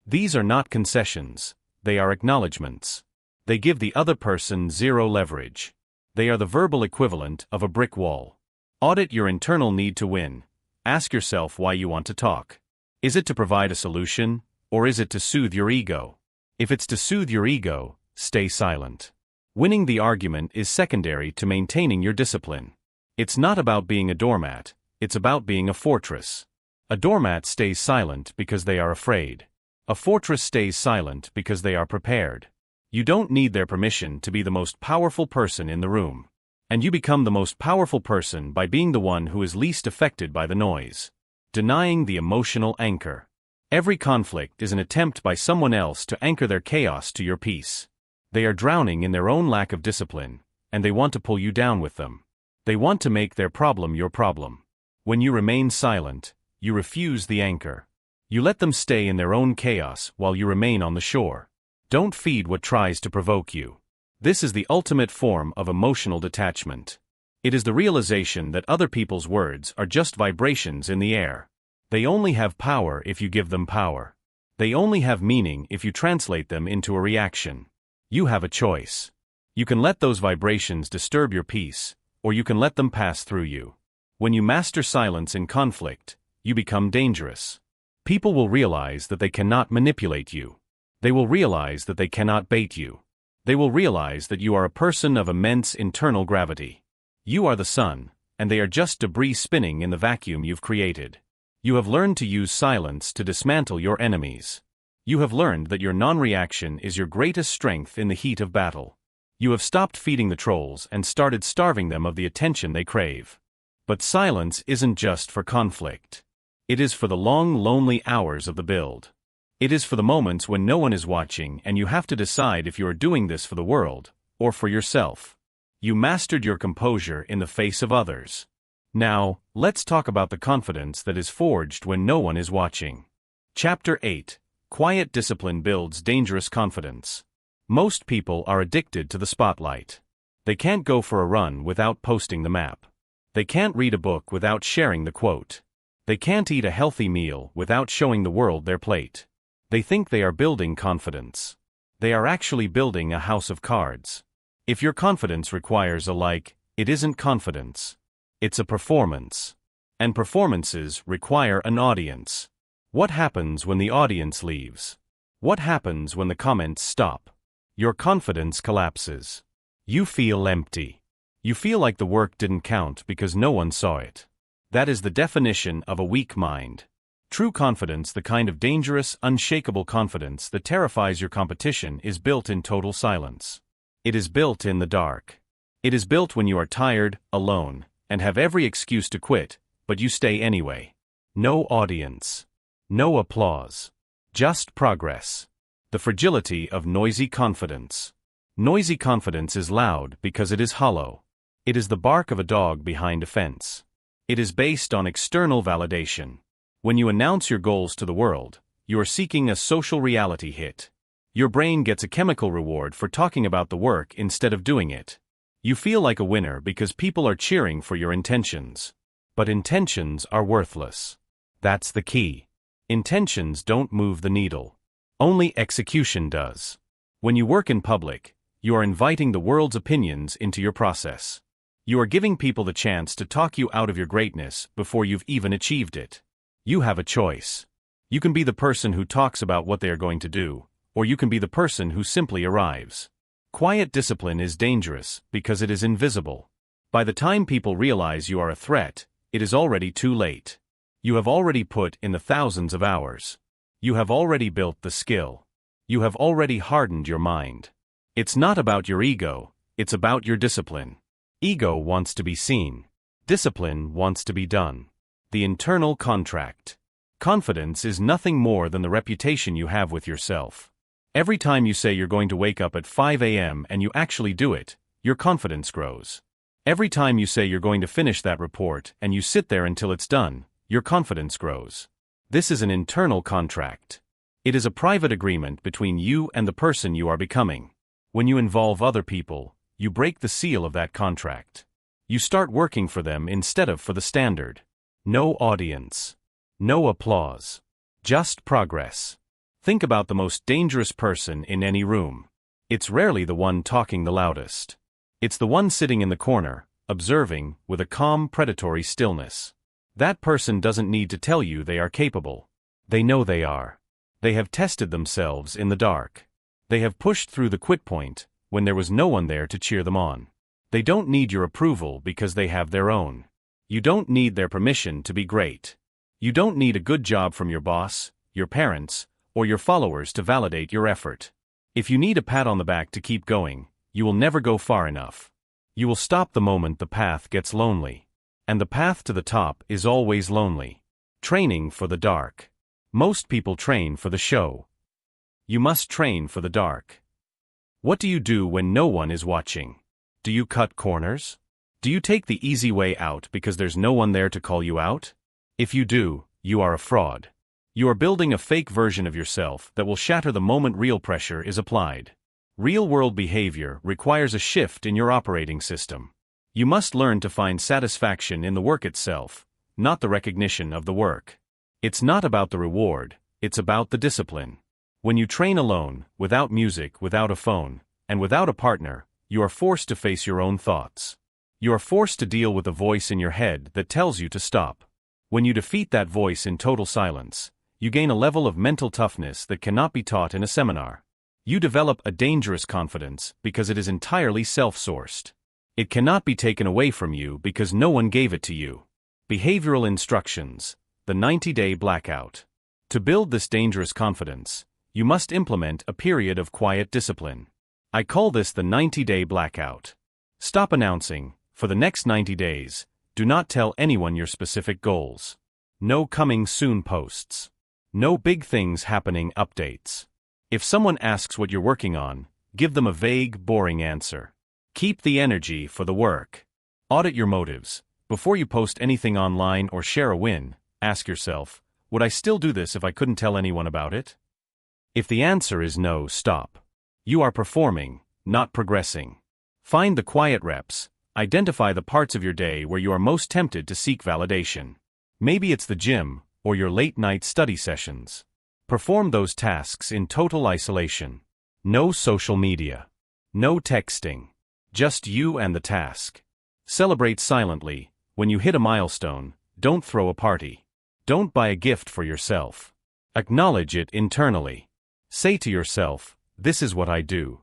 S1: These are not concessions. They are acknowledgments. They give the other person zero leverage. They are the verbal equivalent of a brick wall. Audit your internal need to win. Ask yourself why you want to talk. Is it to provide a solution, or is it to soothe your ego? If it's to soothe your ego, stay silent. Winning the argument is secondary to maintaining your discipline. It's not about being a doormat, it's about being a fortress. A doormat stays silent because they are afraid. A fortress stays silent because they are prepared. You don't need their permission to be the most powerful person in the room. And you become the most powerful person by being the one who is least affected by the noise. Denying the emotional anchor. Every conflict is an attempt by someone else to anchor their chaos to your peace. They are drowning in their own lack of discipline, and they want to pull you down with them. They want to make their problem your problem. When you remain silent, you refuse the anchor. You let them stay in their own chaos while you remain on the shore. Don't feed what tries to provoke you. This is the ultimate form of emotional detachment. It is the realization that other people's words are just vibrations in the air. They only have power if you give them power. They only have meaning if you translate them into a reaction. You have a choice. You can let those vibrations disturb your peace, or you can let them pass through you. When you master silence in conflict, you become dangerous. People will realize that they cannot manipulate you. They will realize that they cannot bait you. They will realize that you are a person of immense internal gravity. You are the sun, and they are just debris spinning in the vacuum you've created. You have learned to use silence to dismantle your enemies. You have learned that your non-reaction is your greatest strength in the heat of battle. You have stopped feeding the trolls and started starving them of the attention they crave. But silence isn't just for conflict. It is for the long, lonely hours of the build. It is for the moments when no one is watching and you have to decide if you are doing this for the world, or for yourself. You mastered your composure in the face of others. Now, let's talk about the confidence that is forged when no one is watching. Chapter 8. Quiet discipline builds dangerous confidence. Most people are addicted to the spotlight. They can't go for a run without posting the map. They can't read a book without sharing the quote. They can't eat a healthy meal without showing the world their plate. They think they are building confidence. They are actually building a house of cards. If your confidence requires a like, it isn't confidence. It's a performance. And performances require an audience. What happens when the audience leaves? What happens when the comments stop? Your confidence collapses. You feel empty. You feel like the work didn't count because no one saw it. That is the definition of a weak mind. True confidence, the kind of dangerous, unshakable confidence that terrifies your competition, is built in total silence. It is built in the dark. It is built when you are tired, alone, and have every excuse to quit, but you stay anyway. No audience. No applause. Just progress. The fragility of noisy confidence. Noisy confidence is loud because it is hollow. It is the bark of a dog behind a fence. It is based on external validation. When you announce your goals to the world, you are seeking a social reality hit. Your brain gets a chemical reward for talking about the work instead of doing it. You feel like a winner because people are cheering for your intentions. But intentions are worthless. That's the key. Intentions don't move the needle. Only execution does. When you work in public, you are inviting the world's opinions into your process. You are giving people the chance to talk you out of your greatness before you've even achieved it. You have a choice. You can be the person who talks about what they are going to do, or you can be the person who simply arrives. Quiet discipline is dangerous because it is invisible. By the time people realize you are a threat, it is already too late. You have already put in the thousands of hours. You have already built the skill. You have already hardened your mind. It's not about your ego, it's about your discipline. Ego wants to be seen. Discipline wants to be done. The internal contract. Confidence is nothing more than the reputation you have with yourself. Every time you say you're going to wake up at 5 a.m. and you actually do it, your confidence grows. Every time you say you're going to finish that report and you sit there until it's done, your confidence grows. This is an internal contract. It is a private agreement between you and the person you are becoming. When you involve other people, you break the seal of that contract. You start working for them instead of for the standard. No audience. No applause. Just progress. Think about the most dangerous person in any room. It's rarely the one talking the loudest. It's the one sitting in the corner, observing, with a calm, predatory stillness. That person doesn't need to tell you they are capable. They know they are. They have tested themselves in the dark. They have pushed through the quit point when there was no one there to cheer them on. They don't need your approval because they have their own. You don't need their permission to be great. You don't need a good job from your boss, your parents, or your followers to validate your effort. If you need a pat on the back to keep going, you will never go far enough. You will stop the moment the path gets lonely. And the path to the top is always lonely. Training for the dark. Most people train for the show. You must train for the dark. What do you do when no one is watching? Do you cut corners? Do you take the easy way out because there's no one there to call you out? If you do, you are a fraud. You are building a fake version of yourself that will shatter the moment real pressure is applied. Real-world behavior requires a shift in your operating system. You must learn to find satisfaction in the work itself, not the recognition of the work. It's not about the reward, it's about the discipline. When you train alone, without music, without a phone, and without a partner, you are forced to face your own thoughts. You are forced to deal with a voice in your head that tells you to stop. When you defeat that voice in total silence, you gain a level of mental toughness that cannot be taught in a seminar. You develop a dangerous confidence because it is entirely self-sourced. It cannot be taken away from you because no one gave it to you. Behavioral instructions, the 90-day blackout. To build this dangerous confidence, you must implement a period of quiet discipline. I call this the 90-day blackout. Stop announcing, for the next 90 days, do not tell anyone your specific goals. No coming soon posts. No big things happening updates. If someone asks what you're working on, give them a vague, boring answer. Keep the energy for the work. Audit your motives. Before you post anything online or share a win, ask yourself, would I still do this if I couldn't tell anyone about it? If the answer is no, stop. You are performing, not progressing. Find the quiet reps. Identify the parts of your day where you are most tempted to seek validation. Maybe it's the gym, or your late-night study sessions. Perform those tasks in total isolation. No social media. No texting. Just you and the task. Celebrate silently. When you hit a milestone, don't throw a party. Don't buy a gift for yourself. Acknowledge it internally. Say to yourself, this is what I do.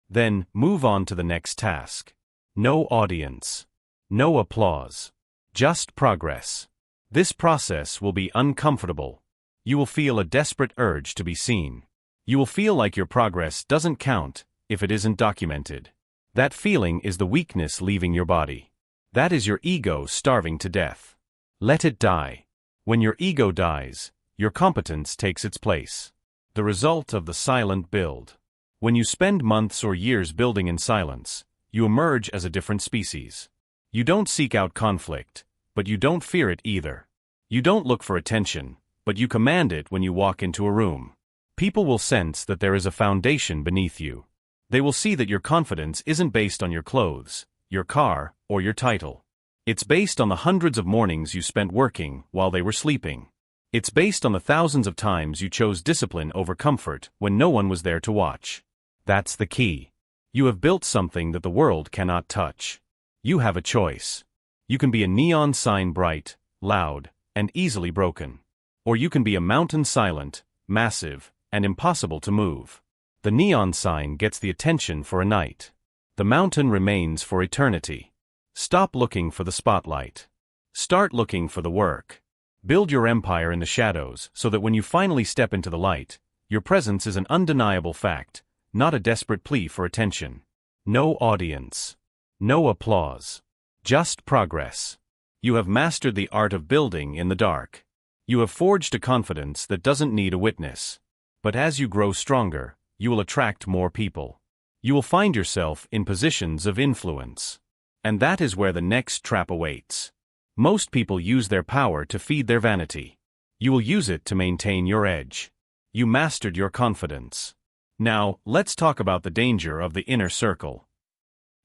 S1: Then, move on to the next task. No audience. No applause. Just progress. This process will be uncomfortable. You will feel a desperate urge to be seen. You will feel like your progress doesn't count if it isn't documented. That feeling is the weakness leaving your body. That is your ego starving to death. Let it die. When your ego dies, your competence takes its place. The result of the silent build. When you spend months or years building in silence, you emerge as a different species. You don't seek out conflict. but you don't fear it either. You don't look for attention, but you command it when you walk into a room. People will sense that there is a foundation beneath you. They will see that your confidence isn't based on your clothes, your car, or your title. It's based on the hundreds of mornings you spent working while they were sleeping. It's based on the thousands of times you chose discipline over comfort when no one was there to watch. That's the key. You have built something that the world cannot touch. You have a choice. You can be a neon sign, bright, loud, and easily broken. Or you can be a mountain, silent, massive, and impossible to move. The neon sign gets the attention for a night. The mountain remains for eternity. Stop looking for the spotlight. Start looking for the work. Build your empire in the shadows so that when you finally step into the light, your presence is an undeniable fact, not a desperate plea for attention. No audience. No applause. Just progress. You have mastered the art of building in the dark. You have forged a confidence that doesn't need a witness. But as you grow stronger, you will attract more people. You will find yourself in positions of influence. And that is where the next trap awaits. Most people use their power to feed their vanity. You will use it to maintain your edge. You mastered your confidence. Now, let's talk about the danger of the inner circle.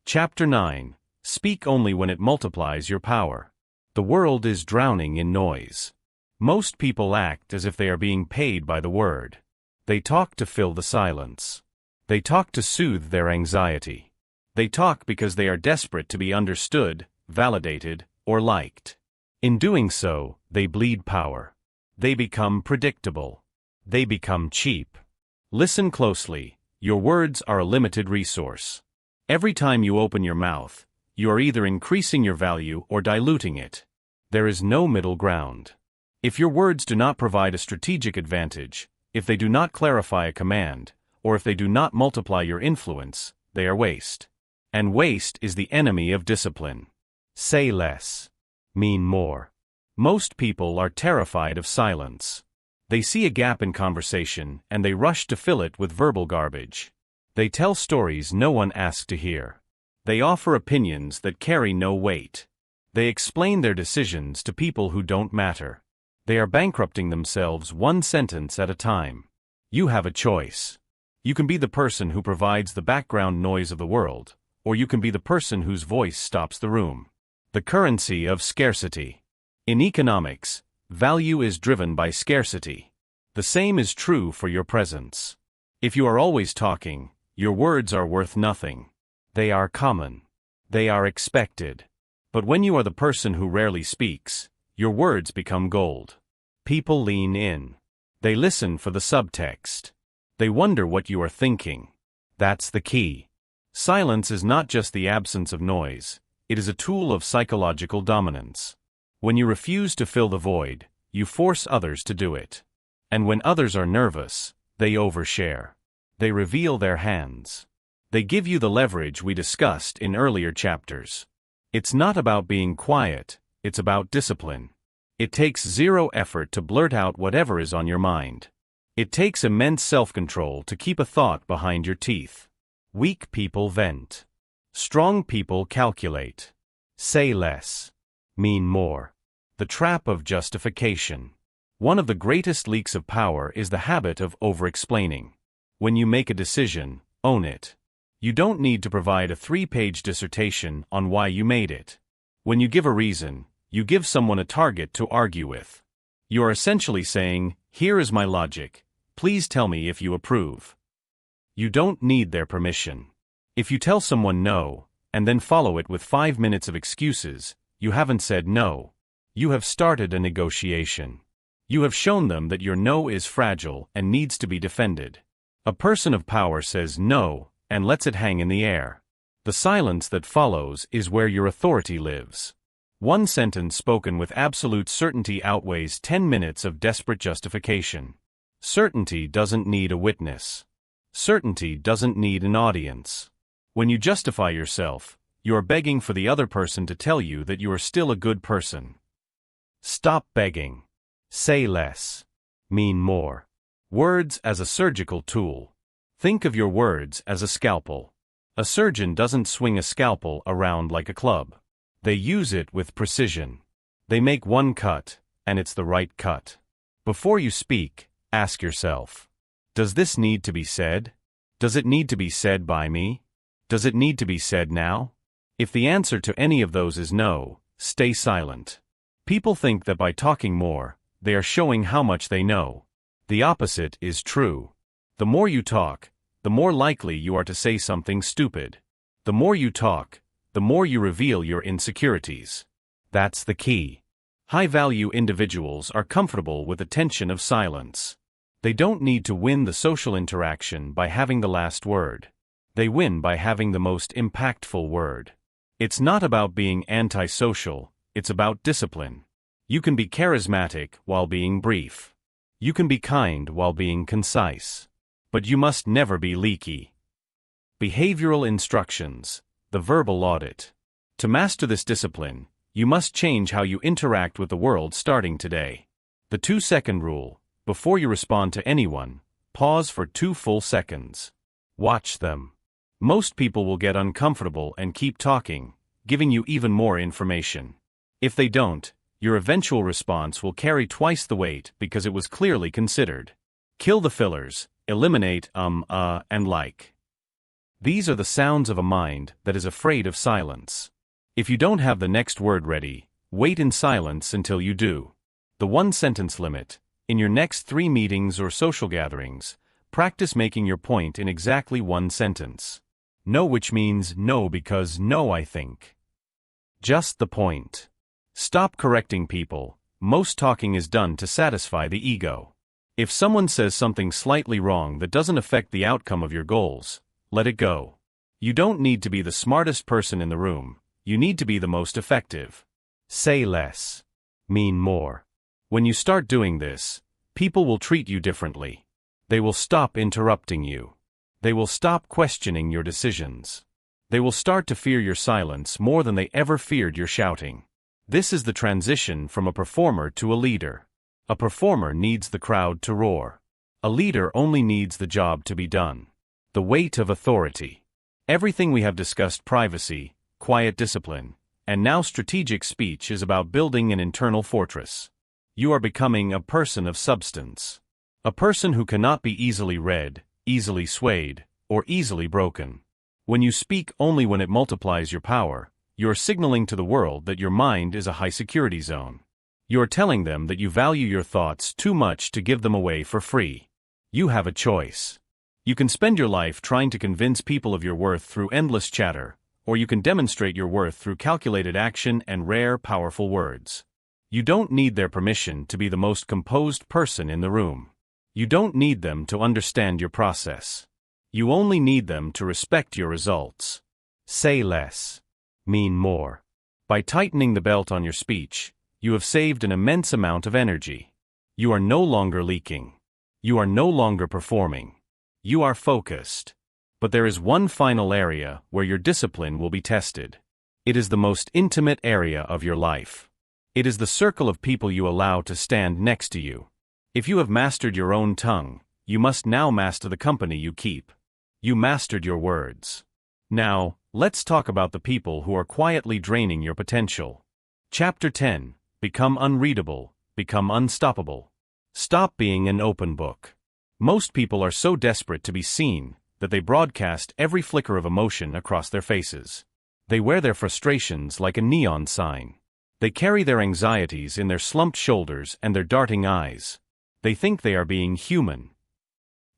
S1: Chapter 9. Speak only when it multiplies your power. The world is drowning in noise. Most people act as if they are being paid by the word. They talk to fill the silence. They talk to soothe their anxiety. They talk because they are desperate to be understood, validated, or liked. In doing so, they bleed power. They become predictable. They become cheap. Listen closely. Your words are a limited resource. Every time you open your mouth, you are either increasing your value or diluting it. There is no middle ground. If your words do not provide a strategic advantage, if they do not clarify a command, or if they do not multiply your influence, they are waste. And waste is the enemy of discipline. Say less. Mean more. Most people are terrified of silence. They see a gap in conversation and they rush to fill it with verbal garbage. They tell stories no one asked to hear. They offer opinions that carry no weight. They explain their decisions to people who don't matter. They are bankrupting themselves one sentence at a time. You have a choice. You can be the person who provides the background noise of the world, or you can be the person whose voice stops the room. The currency of scarcity. In economics, value is driven by scarcity. The same is true for your presence. If you are always talking, your words are worth nothing. They are common. They are expected. But when you are the person who rarely speaks, your words become gold. People lean in. They listen for the subtext. They wonder what you are thinking. That's the key. Silence is not just the absence of noise. It is a tool of psychological dominance. When you refuse to fill the void, you force others to do it. And when others are nervous, they overshare. They reveal their hands. They give you the leverage we discussed in earlier chapters. It's not about being quiet, it's about discipline. It takes zero effort to blurt out whatever is on your mind. It takes immense self-control to keep a thought behind your teeth. Weak people vent. Strong people calculate. Say less. Mean more. The trap of justification. One of the greatest leaks of power is the habit of over-explaining. When you make a decision, own it. You don't need to provide a 3-page dissertation on why you made it. When you give a reason, you give someone a target to argue with. You are essentially saying, "Here is my logic. Please tell me if you approve." You don't need their permission. If you tell someone no, and then follow it with 5 minutes of excuses, you haven't said no. You have started a negotiation. You have shown them that your no is fragile and needs to be defended. A person of power says no, and lets it hang in the air. The silence that follows is where your authority lives. One sentence spoken with absolute certainty outweighs 10 minutes of desperate justification. Certainty doesn't need a witness. Certainty doesn't need an audience. When you justify yourself, you are begging for the other person to tell you that you are still a good person. Stop begging. Say less. Mean more. Words as a surgical tool. Think of your words as a scalpel. A surgeon doesn't swing a scalpel around like a club. They use it with precision. They make one cut, and it's the right cut. Before you speak, ask yourself, does this need to be said? Does it need to be said by me? Does it need to be said now? If the answer to any of those is no, stay silent. People think that by talking more, they are showing how much they know. The opposite is true. The more you talk, the more likely you are to say something stupid. The more you talk, the more you reveal your insecurities. That's the key. High-value individuals are comfortable with the tension of silence. They don't need to win the social interaction by having the last word. They win by having the most impactful word. It's not about being antisocial, it's about discipline. You can be charismatic while being brief. You can be kind while being concise. But you must never be leaky. Behavioral instructions, the verbal audit. To master this discipline, you must change how you interact with the world starting today. The 2-second rule: before you respond to anyone, pause for 2 full seconds. Watch them. Most people will get uncomfortable and keep talking, giving you even more information. If they don't, your eventual response will carry twice the weight because it was clearly considered. Kill the fillers, eliminate and like. These are the sounds of a mind that is afraid of silence. If you don't have the next word ready, wait in silence until you do. The 1-sentence limit. In your next 3 meetings or social gatherings, practice making your point in exactly 1 sentence. No, which means no because no, I think. Just the point. Stop correcting people. Most talking is done to satisfy the ego. If someone says something slightly wrong that doesn't affect the outcome of your goals, let it go. You don't need to be the smartest person in the room. You need to be the most effective. Say less. Mean more. When you start doing this, people will treat you differently. They will stop interrupting you. They will stop questioning your decisions. They will start to fear your silence more than they ever feared your shouting. This is the transition from a performer to a leader. A performer needs the crowd to roar. A leader only needs the job to be done. The weight of authority. Everything we have discussed, privacy, quiet discipline, and now strategic speech, is about building an internal fortress. You are becoming a person of substance. A person who cannot be easily read, easily swayed, or easily broken. When you speak only when it multiplies your power, you're signaling to the world that your mind is a high-security zone. You're telling them that you value your thoughts too much to give them away for free. You have a choice. You can spend your life trying to convince people of your worth through endless chatter, or you can demonstrate your worth through calculated action and rare, powerful words. You don't need their permission to be the most composed person in the room. You don't need them to understand your process. You only need them to respect your results. Say less. Mean more. By tightening the belt on your speech, you have saved an immense amount of energy. You are no longer leaking. You are no longer performing. You are focused. But there is one final area where your discipline will be tested. It is the most intimate area of your life. It is the circle of people you allow to stand next to you. If you have mastered your own tongue, you must now master the company you keep. You mastered your words. Now, let's talk about the people who are quietly draining your potential. Chapter 10. Become unreadable, become unstoppable. Stop being an open book. Most people are so desperate to be seen that they broadcast every flicker of emotion across their faces. They wear their frustrations like a neon sign. They carry their anxieties in their slumped shoulders and their darting eyes. They think they are being human.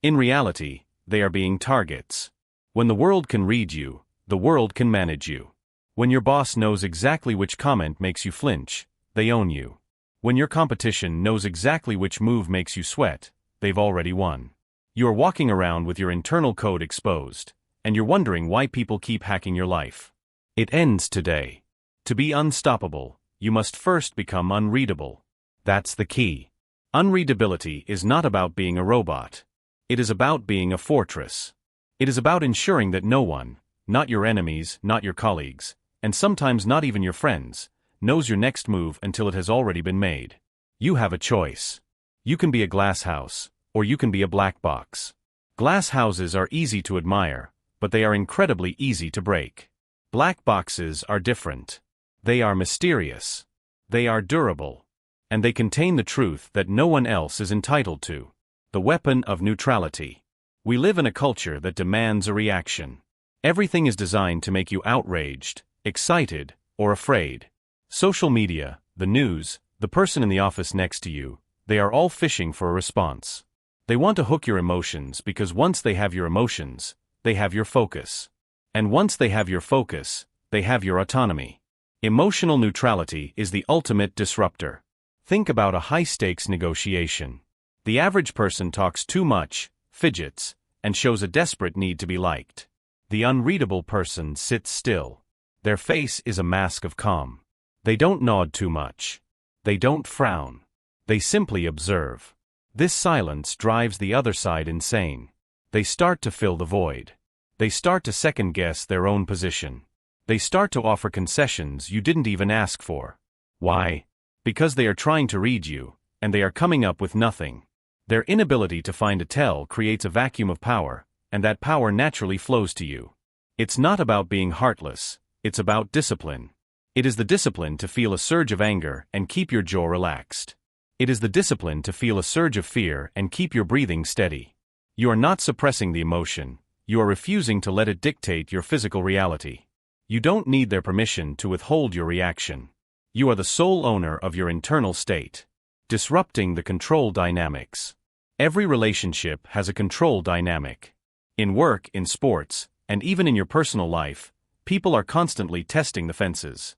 S1: In reality, they are being targets. When the world can read you, the world can manage you. When your boss knows exactly which comment makes you flinch, they own you. When your competition knows exactly which move makes you sweat, they've already won. You are walking around with your internal code exposed, and you're wondering why people keep hacking your life. It ends today. To be unstoppable, you must first become unreadable. That's the key. Unreadability is not about being a robot. It is about being a fortress. It is about ensuring that no one, not your enemies, not your colleagues, and sometimes not even your friends, knows your next move until it has already been made. You have a choice. You can be a glass house, or you can be a black box. Glass houses are easy to admire, but they are incredibly easy to break. Black boxes are different. They are mysterious. They are durable. And they contain the truth that no one else is entitled to. The weapon of neutrality. We live in a culture that demands a reaction. Everything is designed to make you outraged, excited, or afraid. Social media, the news, the person in the office next to you, they are all fishing for a response. They want to hook your emotions because once they have your emotions, they have your focus. And once they have your focus, they have your autonomy. Emotional neutrality is the ultimate disruptor. Think about a high-stakes negotiation. The average person talks too much, fidgets, and shows a desperate need to be liked. The unreadable person sits still. Their face is a mask of calm. They don't nod too much. They don't frown. They simply observe. This silence drives the other side insane. They start to fill the void. They start to second-guess their own position. They start to offer concessions you didn't even ask for. Why? Because they are trying to read you, and they are coming up with nothing. Their inability to find a tell creates a vacuum of power, and that power naturally flows to you. It's not about being heartless, it's about discipline. It is the discipline to feel a surge of anger and keep your jaw relaxed. It is the discipline to feel a surge of fear and keep your breathing steady. You are not suppressing the emotion, you are refusing to let it dictate your physical reality. You don't need their permission to withhold your reaction. You are the sole owner of your internal state. Disrupting the control dynamics. Every relationship has a control dynamic. In work, in sports, and even in your personal life, people are constantly testing the fences.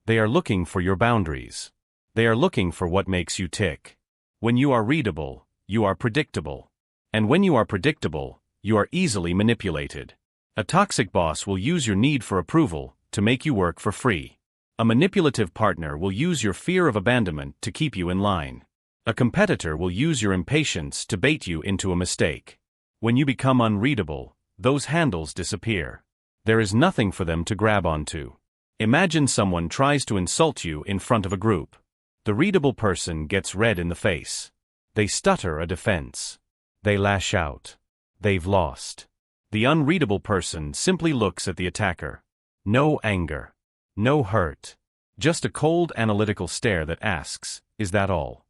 S1: They are looking for your boundaries. They are looking for what makes you tick. When you are readable, you are predictable. And when you are predictable, you are easily manipulated. A toxic boss will use your need for approval to make you work for free. A manipulative partner will use your fear of abandonment to keep you in line. A competitor will use your impatience to bait you into a mistake. When you become unreadable, those handles disappear. There is nothing for them to grab onto. Imagine someone tries to insult you in front of a group. The readable person gets red in the face. They stutter a defense. They lash out. They've lost. The unreadable person simply looks at the attacker. No anger. No hurt. Just a cold analytical stare that asks, is that all?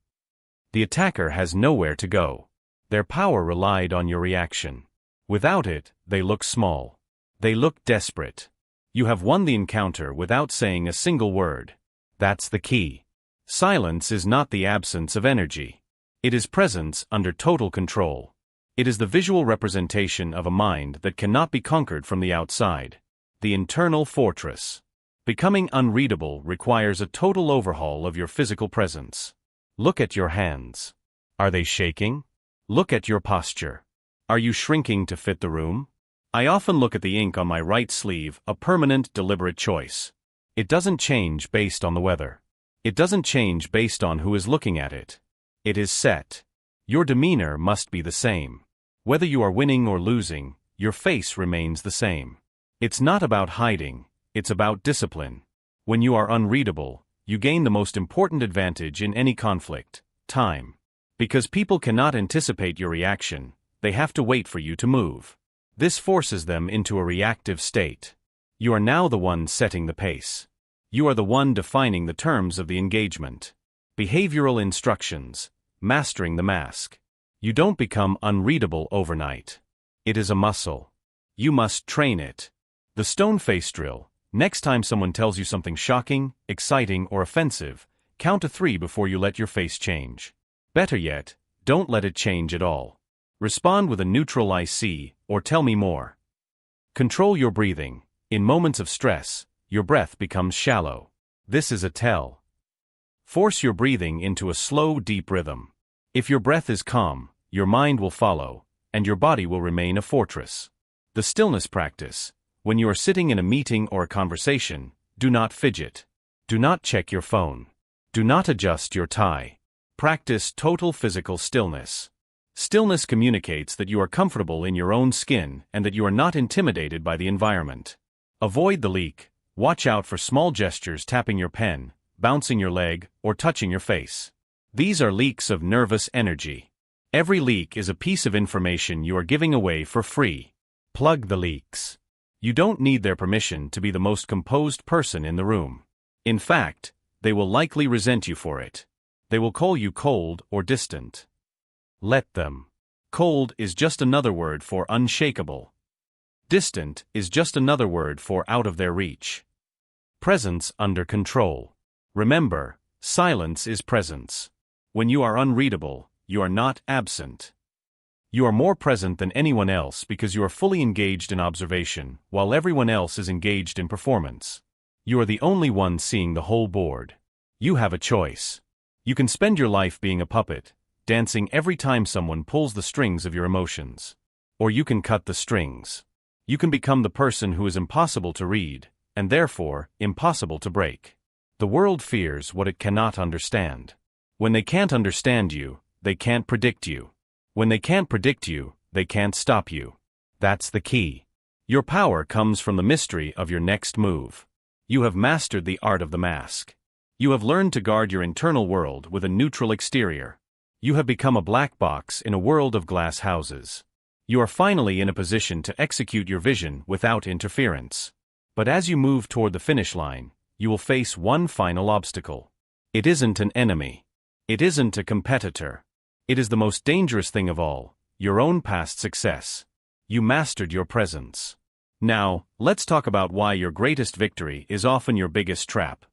S1: The attacker has nowhere to go. Their power relied on your reaction. Without it, they look small. They look desperate. You have won the encounter without saying a single word. That's the key. Silence is not the absence of energy. It is presence under total control. It is the visual representation of a mind that cannot be conquered from the outside. The internal fortress. Becoming unreadable requires a total overhaul of your physical presence. Look at your hands. Are they shaking? Look at your posture. Are you shrinking to fit the room? I often look at the ink on my right sleeve, a permanent, deliberate choice. It doesn't change based on the weather. It doesn't change based on who is looking at it. It is set. Your demeanor must be the same. Whether you are winning or losing, your face remains the same. It's not about hiding. It's about discipline. When you are unreadable, you gain the most important advantage in any conflict: time. Because people cannot anticipate your reaction, they have to wait for you to move. This forces them into a reactive state. You are now the one setting the pace. You are the one defining the terms of the engagement. Behavioral instructions, mastering the mask. You don't become unreadable overnight. It is a muscle. You must train it. The stone-face drill. Next time someone tells you something shocking, exciting, or offensive, count to 3 before you let your face change. Better yet, don't let it change at all. Respond with a neutral "I see" or "tell me more." Control your breathing. In moments of stress, your breath becomes shallow. This is a tell. Force your breathing into a slow, deep rhythm. If your breath is calm, your mind will follow, and your body will remain a fortress. The stillness practice. When you are sitting in a meeting or a conversation, do not fidget. Do not check your phone. Do not adjust your tie. Practice total physical stillness. Stillness communicates that you are comfortable in your own skin and that you are not intimidated by the environment. Avoid the leak. Watch out for small gestures: tapping your pen, bouncing your leg, or touching your face. These are leaks of nervous energy. Every leak is a piece of information you are giving away for free. Plug the leaks. You don't need their permission to be the most composed person in the room. In fact, They will likely resent you for it. They will call you cold or distant. Let them. Cold is just another word for unshakable. Distant is just another word for out of their reach. Presence under control. Remember, silence is presence. When you are unreadable, you are not absent. You are more present than anyone else because you are fully engaged in observation, while everyone else is engaged in performance. You are the only one seeing the whole board. You have a choice. You can spend your life being a puppet, dancing every time someone pulls the strings of your emotions. Or you can cut the strings. You can become the person who is impossible to read, and therefore, impossible to break. The world fears what it cannot understand. When they can't understand you, they can't predict you. When they can't predict you, they can't stop you. That's the key. Your power comes from the mystery of your next move. You have mastered the art of the mask. You have learned to guard your internal world with a neutral exterior. You have become a black box in a world of glass houses. You are finally in a position to execute your vision without interference. But as you move toward the finish line, you will face one final obstacle. It isn't an enemy. It isn't a competitor. It is the most dangerous thing of all, your own past success. You mastered your presence. Now, let's talk about why your greatest victory is often your biggest trap.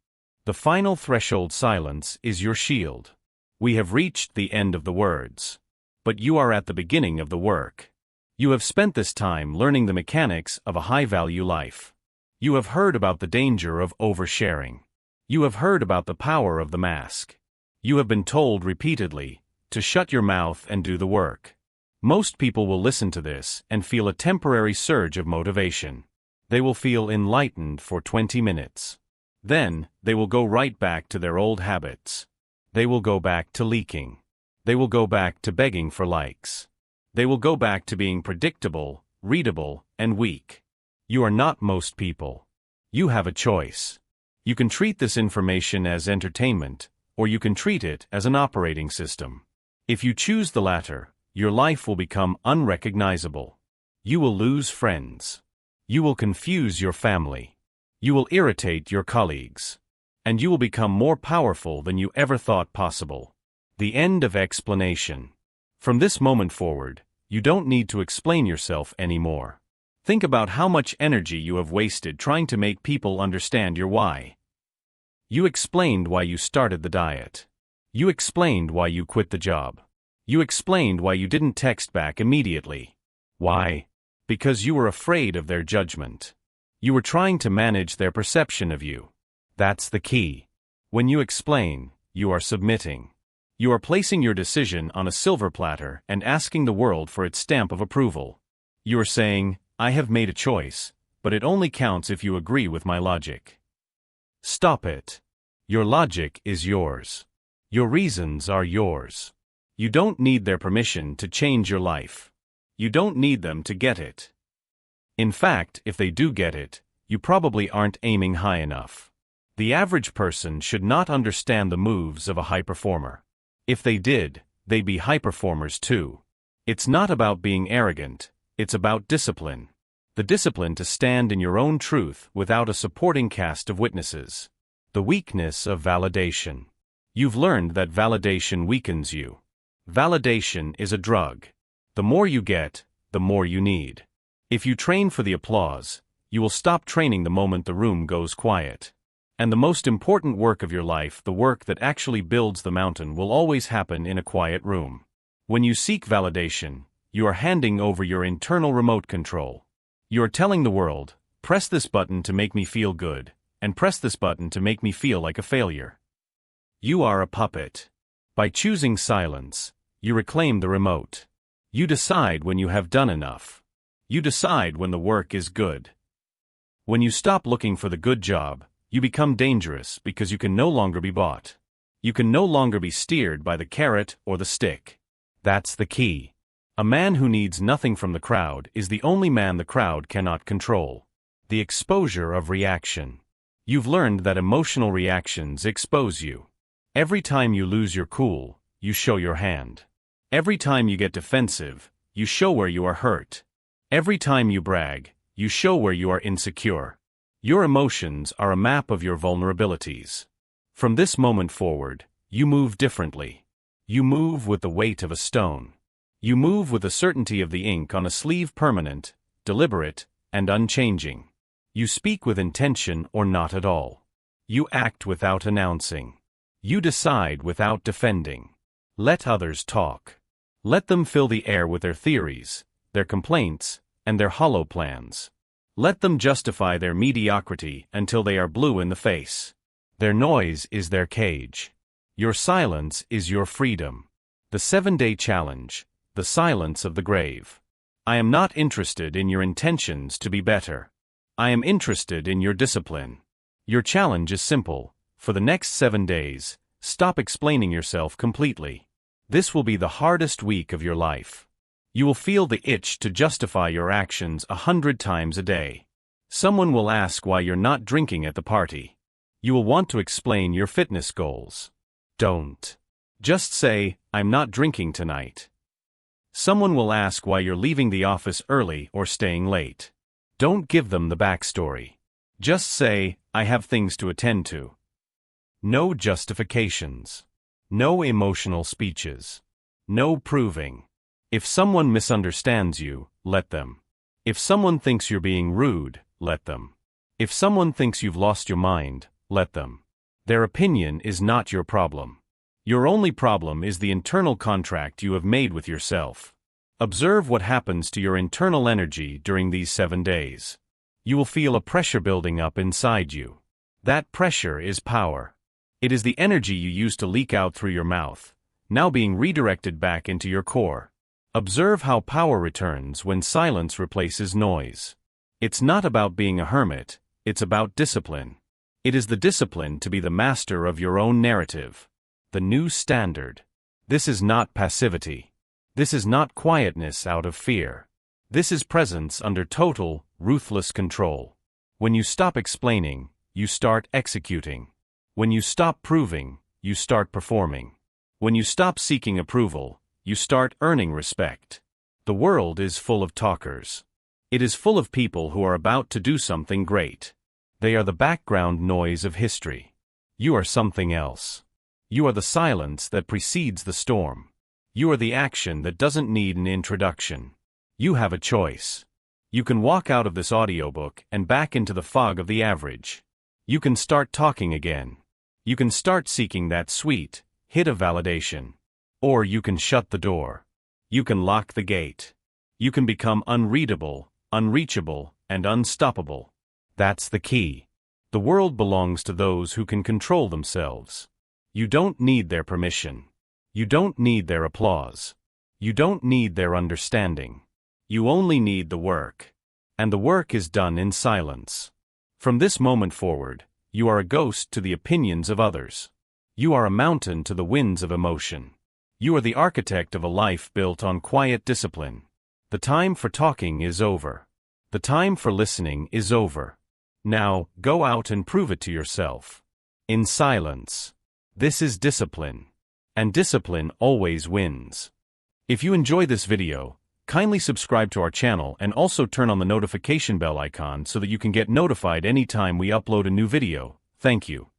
S1: The final threshold silence is your shield. We have reached the end of the words. But you are at the beginning of the work. You have spent this time learning the mechanics of a high-value life. You have heard about the danger of oversharing. You have heard about the power of the mask. You have been told repeatedly to shut your mouth and do the work. Most people will listen to this and feel a temporary surge of motivation. They will feel enlightened for 20 minutes. Then, they will go right back to their old habits. They will go back to leaking. They will go back to begging for likes. They will go back to being predictable, readable, and weak. You are not most people. You have a choice. You can treat this information as entertainment, or you can treat it as an operating system. If you choose the latter, your life will become unrecognizable. You will lose friends. You will confuse your family. You will irritate your colleagues. And you will become more powerful than you ever thought possible. The end of explanation. From this moment forward, you don't need to explain yourself anymore. Think about how much energy you have wasted trying to make people understand your why. You explained why you started the diet. You explained why you quit the job. You explained why you didn't text back immediately. Why? Because you were afraid of their judgment. You were trying to manage their perception of you. That's the key. When you explain, you are submitting. You are placing your decision on a silver platter and asking the world for its stamp of approval. You are saying, I have made a choice, but it only counts if you agree with my logic. Stop it. Your logic is yours. Your reasons are yours. You don't need their permission to change your life. You don't need them to get it. In fact, if they do get it, you probably aren't aiming high enough. The average person should not understand the moves of a high performer. If they did, they'd be high performers too. It's not about being arrogant, it's about discipline. The discipline to stand in your own truth without a supporting cast of witnesses. The weakness of validation. You've learned that validation weakens you. Validation is a drug. The more you get, the more you need. If you train for the applause, you will stop training the moment the room goes quiet. And the most important work of your life, the work that actually builds the mountain, will always happen in a quiet room. When you seek validation, you are handing over your internal remote control. You are telling the world, press this button to make me feel good, and press this button to make me feel like a failure. You are a puppet. By choosing silence, you reclaim the remote. You decide when you have done enough. You decide when the work is good. When you stop looking for the good job, you become dangerous because you can no longer be bought. You can no longer be steered by the carrot or the stick. That's the key. A man who needs nothing from the crowd is the only man the crowd cannot control. The exposure of reaction. You've learned that emotional reactions expose you. Every time you lose your cool, you show your hand. Every time you get defensive, you show where you are hurt. Every time you brag, you show where you are insecure. Your emotions are a map of your vulnerabilities. From this moment forward, you move differently. You move with the weight of a stone. You move with the certainty of the ink on a sleeve, permanent, deliberate, and unchanging. You speak with intention or not at all. You act without announcing. You decide without defending. Let others talk. Let them fill the air with their theories, their complaints, and their hollow plans. Let them justify their mediocrity until they are blue in the face. Their noise is their cage. Your silence is your freedom. The 7-day challenge, the silence of the grave. I am not interested in your intentions to be better. I am interested in your discipline. Your challenge is simple. For the next 7 days, stop explaining yourself completely. This will be the hardest week of your life. You will feel the itch to justify your actions 100 times a day. Someone will ask why you're not drinking at the party. You will want to explain your fitness goals. Don't. Just say, I'm not drinking tonight. Someone will ask why you're leaving the office early or staying late. Don't give them the backstory. Just say, I have things to attend to. No justifications. No emotional speeches. No proving. If someone misunderstands you, let them. If someone thinks you're being rude, let them. If someone thinks you've lost your mind, let them. Their opinion is not your problem. Your only problem is the internal contract you have made with yourself. Observe what happens to your internal energy during these 7 days. You will feel a pressure building up inside you. That pressure is power. It is the energy you used to leak out through your mouth, now being redirected back into your core. Observe how power returns when silence replaces noise. It's not about being a hermit, it's about discipline. It is the discipline to be the master of your own narrative. The new standard. This is not passivity. This is not quietness out of fear. This is presence under total, ruthless control. When you stop explaining, you start executing. When you stop proving, you start performing. When you stop seeking approval, you start earning respect. The world is full of talkers. It is full of people who are about to do something great. They are the background noise of history. You are something else. You are the silence that precedes the storm. You are the action that doesn't need an introduction. You have a choice. You can walk out of this audiobook and back into the fog of the average. You can start talking again. You can start seeking that sweet hit of validation. Or you can shut the door. You can lock the gate. You can become unreadable, unreachable, and unstoppable. That's the key. The world belongs to those who can control themselves. You don't need their permission. You don't need their applause. You don't need their understanding. You only need the work. And the work is done in silence. From this moment forward, you are a ghost to the opinions of others. You are a mountain to the winds of emotion. You are the architect of a life built on quiet discipline. The time for talking is over. The time for listening is over. Now, go out and prove it to yourself. In silence. This is discipline. And discipline always wins. If you enjoy this video, kindly subscribe to our channel and also turn on the notification bell icon so that you can get notified anytime we upload a new video. Thank you.